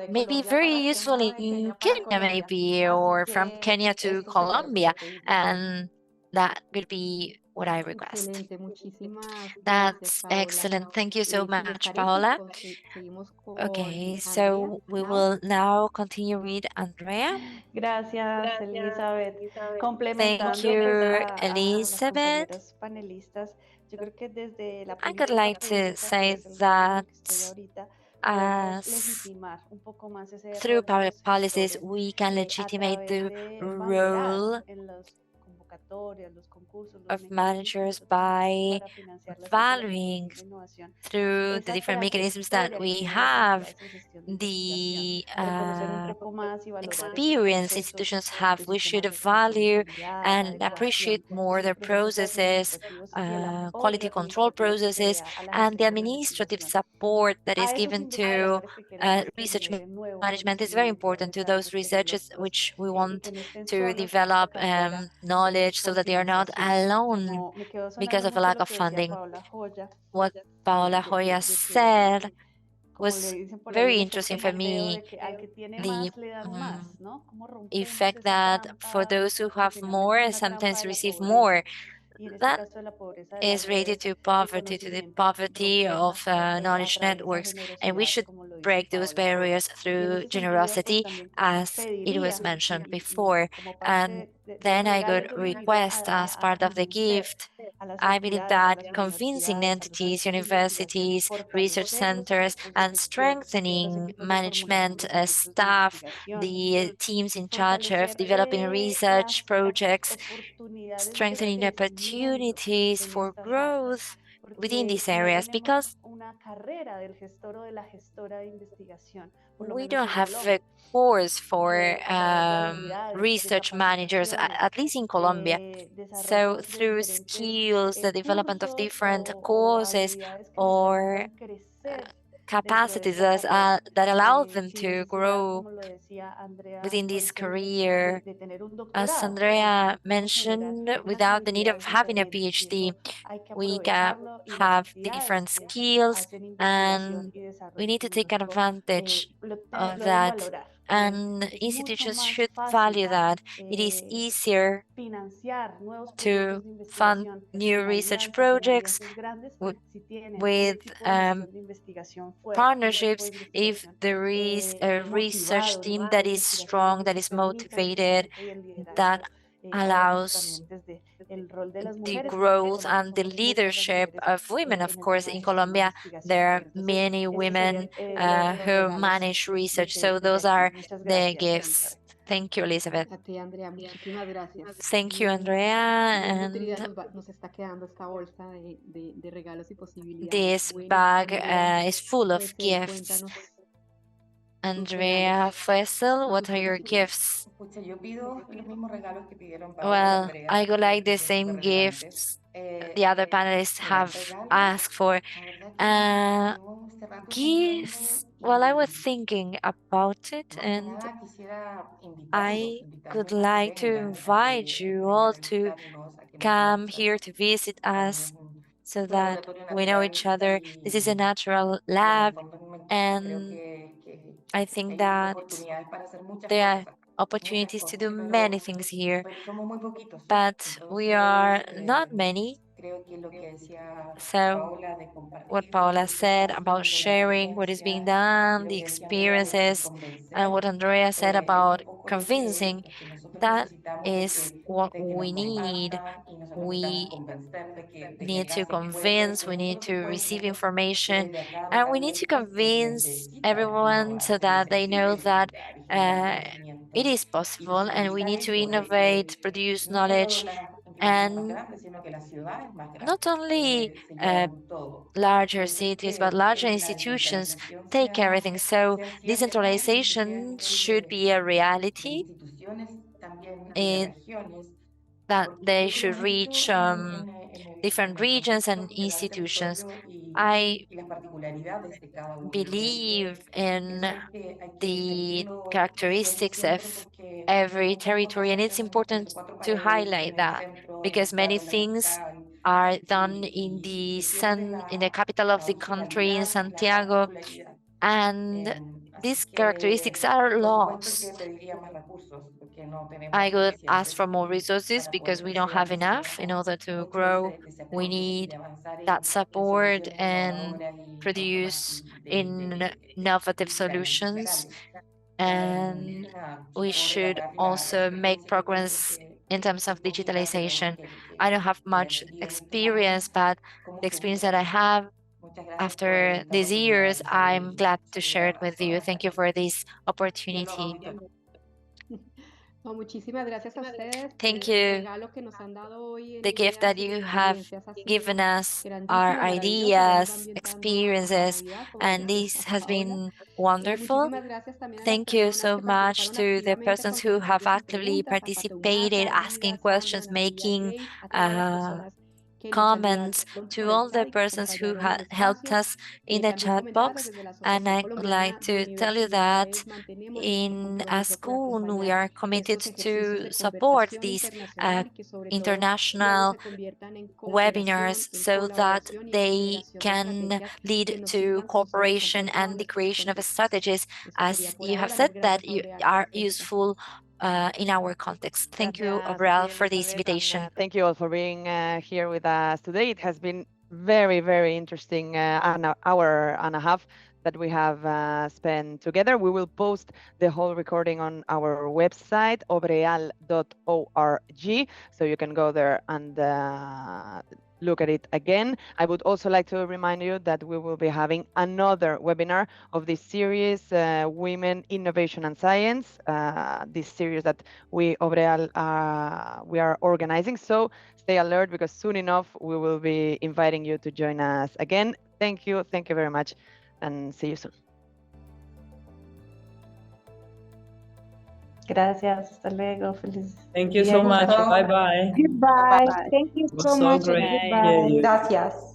S3: may be very useful in Kenya, maybe, or from Kenya to Colombia, and that could be what I request.
S2: Excelente, muchísimas gracias,
S3: That's
S2: Paola.
S3: excellent. Thank you so
S2: Si les
S3: much,
S2: parece,
S3: Paola.
S2: seguimos con
S3: Okay,
S2: Andrea
S3: so we
S2: now.
S3: will now continue with Andrea.
S6: Gracias, Elizabeth.
S3: Thank
S6: Complementando
S3: you,
S6: pues a las
S3: Elizabeth.
S6: compañeras panelistas, yo creo que desde la
S3: I would
S6: política
S3: like to
S6: pública, que
S3: say
S6: es el rol en el
S3: that
S6: que estoy ahorita, podemos
S3: as
S6: legitimar un poco más ese
S3: through
S6: rol de
S3: public
S6: los
S3: policies,
S6: gestores
S3: we can
S6: a
S3: legitimate
S6: través
S3: the
S6: de banderar
S3: role
S6: en las convocatorias, los concursos, los
S3: of
S6: mecanismos que
S3: managers
S6: nosotros tenemos
S3: by
S6: para financiar las
S3: valuing
S6: interregionales de innovación,
S3: through the
S6: esa
S3: different mechanisms that
S6: trayectoria que
S3: we
S6: tienen las
S3: have,
S6: entidades en gestión de investigación,
S3: the
S6: reconocer un poco más y valorar esos
S3: experience
S6: procesos
S3: institutions have.
S6: de
S3: We should
S6: sistemas de
S3: value
S6: responsabilidad,
S3: and appreciate
S6: adecuación,
S3: more
S6: esos
S3: the
S6: procesos
S3: processes,
S6: administrativos y el
S3: quality
S6: apoyo
S3: control
S6: administrativo que se le
S3: processes,
S6: da a la
S3: and the
S6: gestión de la
S3: administrative
S6: investigación.
S3: support that is
S6: A esos
S3: given to
S6: investigadores que queremos que
S3: research
S6: generen nuevo
S3: management is very
S6: conocimiento,
S3: important to those
S6: hallazgos
S3: researchers
S6: tecnológicos
S3: which we
S6: y
S3: want
S6: que no estén
S3: to
S6: solos en esta
S3: develop
S6: carrera
S3: knowledge so
S6: por
S3: that they are not
S6: financiación.
S3: alone
S6: Como me quedó
S3: because
S6: sonando
S3: of a
S6: mucho
S3: lack
S6: lo
S3: of
S6: que decía
S3: funding.
S6: Paola Joya,
S3: What Paola Joya said
S6: como le
S3: was
S6: dicen por ahí,
S3: very
S6: el
S3: interesting
S6: efecto
S3: for
S6: Mateo
S3: me.
S6: de que al que tiene
S3: The
S6: más le dan más, ¿no? Cómo rompemos
S3: effect
S6: esa
S3: that for
S6: trampa
S3: those who
S6: que
S3: have
S6: finalmente es
S3: more
S6: una trampa
S3: sometimes
S6: de la
S3: receive
S6: pobreza
S3: more.
S6: y en este
S3: That
S6: caso de la pobreza de las
S3: is related
S6: redes
S3: to
S6: del
S3: poverty, to the
S6: conocimiento,
S3: poverty
S6: romperla
S3: of
S6: a
S3: knowledge
S6: través de esa
S3: networks. And we
S6: generosidad,
S3: should
S6: como lo dice
S3: break those
S6: Paola Joya.
S3: barriers
S6: Y en
S3: through
S6: ese sentido, pues
S3: generosity,
S6: también
S3: as it was
S6: pediría
S3: mentioned
S6: y
S3: before.
S6: como
S3: And
S6: parte de los
S3: then I
S6: regales
S3: could
S6: yo le invito
S3: request as part
S6: a
S3: of the
S6: convencer
S3: gift.
S6: a las
S3: I believe
S6: entidades, a
S3: that
S6: las
S3: convincing
S6: universidades, a los
S3: entities,
S6: centros de investigación y
S3: universities, research
S6: fortalecer los
S3: centers,
S6: equipos de
S3: and
S6: gestión, los
S3: strengthening
S6: equipos de formulación
S3: management
S6: de proyectos de
S3: staff,
S6: investigación,
S3: the teams in charge of
S6: fortalecer
S3: developing research
S6: las
S3: projects,
S6: oportunidades de
S3: strengthening
S6: crecimiento
S3: opportunities
S6: en
S3: for
S6: estas áreas,
S3: growth within
S6: porque
S3: these
S6: si no
S3: areas,
S6: tenemos
S3: because
S6: una carrera del gestor o de la gestora de investigación, por lo
S3: we
S6: menos
S3: don't
S6: en
S3: have a
S6: Colombia,
S3: course for
S6: a través de habilidades, de
S3: research managers,
S6: capacitaciones,
S3: at least in Colombia. So
S6: desarrollo de
S3: through
S6: diferentes
S3: skills, the development of
S6: cursos
S3: different
S6: o
S3: courses
S6: habilidades que les
S3: or
S6: permitan crecer dentro de
S3: capacities
S6: esta carrera,
S3: that allow them
S6: sin
S3: to
S6: necesidad,
S3: grow
S6: como lo decía Andrea
S3: within
S6: por
S3: this
S6: ejemplo,
S3: career.
S6: de tener un
S3: As
S6: doctorado, porque
S3: Andrea
S6: sí podemos generar
S3: mentioned,
S6: unas
S3: without the need of
S6: habilidades
S3: having a
S6: diferentes y
S3: PhD,
S6: eso hay que
S3: we can
S6: aprovecharlo y las
S3: have
S6: entidades
S3: different
S6: que
S3: skills
S6: hacen investigación
S3: and
S6: y
S3: we
S6: desarrollo
S3: need to take
S6: tecnológico
S3: advantage
S6: lo
S3: of
S6: deben
S3: that.
S6: valorar.
S3: And
S6: Es mucho
S3: institutions
S6: más
S3: should
S6: fácil
S3: value that. It is easier
S6: financiar nuevos
S3: to
S6: proyectos de
S3: fund
S6: investigación
S3: new
S6: en
S3: research
S6: alianzas, en
S3: projects
S6: alianzas grandes, si tienen un
S3: with
S6: equipo de gestión de investigación fuerte, un equipo de
S3: partnerships if
S6: investigación
S3: there is a research
S6: motivado, un
S3: team
S6: equipo
S3: that
S6: de
S3: is
S6: investigación
S3: strong,
S6: que
S3: that is
S6: permita el
S3: motivated,
S6: crecimiento y el
S3: that
S6: liderazgo, hablamos
S3: allows
S6: también desde el rol de las
S3: the
S6: mujeres, porque en
S3: growth
S6: Colombia
S3: and the
S6: somos muchas las
S3: leadership
S6: mujeres
S3: of women. Of
S6: en el
S3: course,
S6: tema de
S3: in
S6: gestión de
S3: Colombia,
S6: investigación.
S3: there are
S6: Bueno, entonces
S3: many
S6: ese sería
S3: women
S6: los
S3: who
S6: regalos
S3: manage research. So
S6: desde
S3: those
S6: aquí.
S3: are
S6: Muchas
S3: the
S6: gracias,
S3: gifts.
S6: Elizabeth.
S3: Thank you, Elizabeth.
S2: A ti, Andrea, muchísimas gracias.
S3: Thank you, Andrea.
S2: Bien nutrida
S3: And
S2: nos está quedando esta bolsa de regalos y posibilidades.
S3: this
S2: Bueno,
S3: bag
S2: Andrea,
S3: is full of
S2: pues
S3: gifts.
S2: cuéntanos tus
S3: Andrea
S2: regalos,
S3: Faisal, what
S2: tus
S3: are your
S2: solicitudes.
S3: gifts?
S7: Escucha, yo pido los mismos regalos que pidieron Paola y
S3: Well,
S7: Andrea,
S3: I would like the
S7: que son
S3: same
S7: súper relevantes.
S3: gifts the other panelists
S7: Mira,
S3: have
S7: regalos,
S3: asked for.
S7: la verdad que
S3: Uh,
S7: llevo este rato pensando
S3: Gifts, well, I was
S7: y
S3: thinking about it,
S7: más que
S3: and
S7: nada quisiera
S3: I would
S7: invitarlos a que
S3: like to
S7: vengan,
S3: invite you all
S7: a
S3: to
S7: visitarnos aquí en
S3: come
S7: Ensenada.
S3: here to visit us
S7: También
S3: so
S7: es un
S3: that
S7: laboratorio
S3: we know
S7: natural
S3: each other. This is a natural
S7: y en el
S3: lab,
S7: fondo creo
S3: and I
S7: que
S3: think
S7: hay
S3: that
S7: oportunidades para hacer
S3: there are
S7: muchas
S3: opportunities to
S7: cosas,
S3: do many things here,
S7: pero somos muy poquitos.
S3: but we are
S7: Entonces,
S3: not many.
S7: creo que lo que decía
S3: So,
S7: Paola de
S3: what
S7: compartir todo
S3: Paula
S7: lo que se está
S3: said about
S7: haciendo, la
S3: sharing what is being
S7: evidencia, y
S3: done,
S7: lo
S3: the
S7: que decía Andrea de
S3: experiences, and
S7: convencer,
S3: what Andrea said
S7: es un
S3: about
S7: poco
S3: convincing,
S7: lo que nosotros
S3: that
S7: necesitamos
S3: is what
S7: de que nos
S3: we need.
S7: compartan y nosotros necesitamos
S3: We
S7: convencer de que
S3: need
S7: acá
S3: to
S7: se puede,
S3: convince,
S7: que
S3: we need
S7: nosotros sí
S3: to receive
S7: podemos, y
S3: information,
S7: desde acá, de
S3: and we need to
S7: Latinoamérica, se
S3: convince
S7: necesita
S3: everyone so
S7: innovar, se
S3: that they know
S7: necesita
S3: that
S7: investigar y generar
S3: uh, it
S7: conocimiento
S3: is
S7: y
S3: possible, and we
S7: visibilizar
S3: need to
S7: esto, de
S3: innovate,
S7: que
S3: produce
S7: no solo
S3: knowledge,
S7: las empresas más
S3: and
S7: grandes, sino que las ciudades más
S3: not
S7: grandes
S3: only
S7: se
S3: uh,
S7: llevan todo.
S3: larger
S7: Entonces,
S3: cities, but larger
S7: que la
S3: institutions
S7: descentralización
S3: take everything. So
S7: sea cierta y se
S3: decentralization
S7: creen redes
S3: should be a
S7: de
S3: reality,
S7: instituciones también y de
S3: in
S7: regiones,
S3: that
S7: porque
S3: they
S7: yo creo
S3: should
S7: mucho
S3: reach
S7: en
S3: different
S7: el
S3: regions
S7: contexto
S3: and
S7: cultural del
S3: institutions.
S7: territorio
S3: I
S7: y las particularidades de cada uno. Yo creo
S3: believe
S7: que
S3: in
S7: eso hay que
S3: the
S7: seguirlo diciendo
S3: characteristics of
S7: siempre porque
S3: every
S7: no basta con
S3: territory, and it's
S7: hacer
S3: important
S7: entre cuatro
S3: to
S7: paredes
S3: highlight
S7: en el
S3: that
S7: centro, en la
S3: because many
S7: ciudad o en la
S3: things
S7: capital
S3: are done in
S7: y
S3: the
S7: se pierde
S3: sun, in the capital of
S7: la
S3: the country, in
S7: originalidad y la
S3: Santiago,
S7: particularidad.
S3: and these characteristics are lost. I would ask for more resources because we don't have enough. In order to grow, we need that support and produce innovative solutions. And we should also make progress in terms of digitalization. I don't have much experience, but the experience that I have after these years, I'm glad to share it with you. Thank you for this opportunity.
S2: No, muchísimas gracias a ustedes.
S3: Thank
S2: El
S3: you.
S2: regalo que nos han dado hoy en
S3: The gift
S2: ideas
S3: that
S2: y en
S3: you have
S2: experiencias ha
S3: given
S2: sido
S3: us are
S2: grandísimo, maravilloso. Ya nos va
S3: ideas,
S2: ambientando a la
S3: experiences,
S2: Navidad, como
S3: and
S2: decía
S3: this has
S2: Paola.
S3: been wonderful.
S2: Muchísimas gracias también a las
S3: Thank you
S2: personas
S3: so
S2: que
S3: much
S2: participaron
S3: to the
S2: activamente
S3: persons
S2: con
S3: who have
S2: comentarios y
S3: actively
S2: preguntas, a
S3: participated,
S2: Patriulata,
S3: asking
S2: Lida, Sandra,
S3: questions,
S2: Ana María,
S3: making
S2: Grace, a todas las personas que nos
S3: comments,
S2: ayudaron
S3: to
S2: por el
S3: all the
S2: chat y que
S3: persons who
S2: acompañaron el
S3: helped
S2: espacio.
S3: us in the
S2: También
S3: chat
S2: comentarles
S3: box.
S2: desde la
S3: And
S2: Asociación
S3: I would like
S2: Colombiana de
S3: to tell you that
S2: Universidades mantenemos nuestro
S3: in a
S2: compromiso por
S3: school, we
S2: acompañar
S3: are committed
S2: estos ejercicios
S3: to
S2: de
S3: support
S2: conversación
S3: these
S2: internacional y que sobre todo luego
S3: international
S2: se conviertan en cooperación,
S3: webinars
S2: en
S3: so that
S2: colaboración y en
S3: they
S2: generación de
S3: can
S2: estrategias que
S3: lead
S2: nos
S3: to
S2: sirvan como seres con
S3: cooperation
S2: todos
S3: and the
S2: nuestros
S3: creation of
S2: contextos.
S3: strategies,
S2: Eso sería
S3: as
S2: por
S3: you have
S2: ahora.
S3: said,
S2: Mil
S3: that
S2: gracias,
S3: you
S2: Obreal, por
S3: are
S2: esta invitación.
S3: useful in our context. Thank you,
S1: Gracias,
S3: Obreal,
S1: María
S3: for this
S1: Elizabeth,
S3: invitation.
S1: and thank you all for being here with us today. It has been very, very interesting an hour and a half that we have spent together. We will post the whole recording on our website, obreal.org, so you can go there and look at it again. I would also like to remind you that we will be having another webinar of this series, Women, Innovation and Science, this series that we, Obreal, we are organizing. So stay alert because soon enough we will be inviting you to join us again. Thank you very much, and see you soon.
S6: Gracias, hasta luego, feliz.
S9: Thank you so much. Bye bye.
S2: Goodbye.
S7: Bye.
S2: Thank you
S9: It was
S2: so
S9: so
S2: much.
S9: great to
S2: Goodbye.
S9: hear you.
S7: Gracias.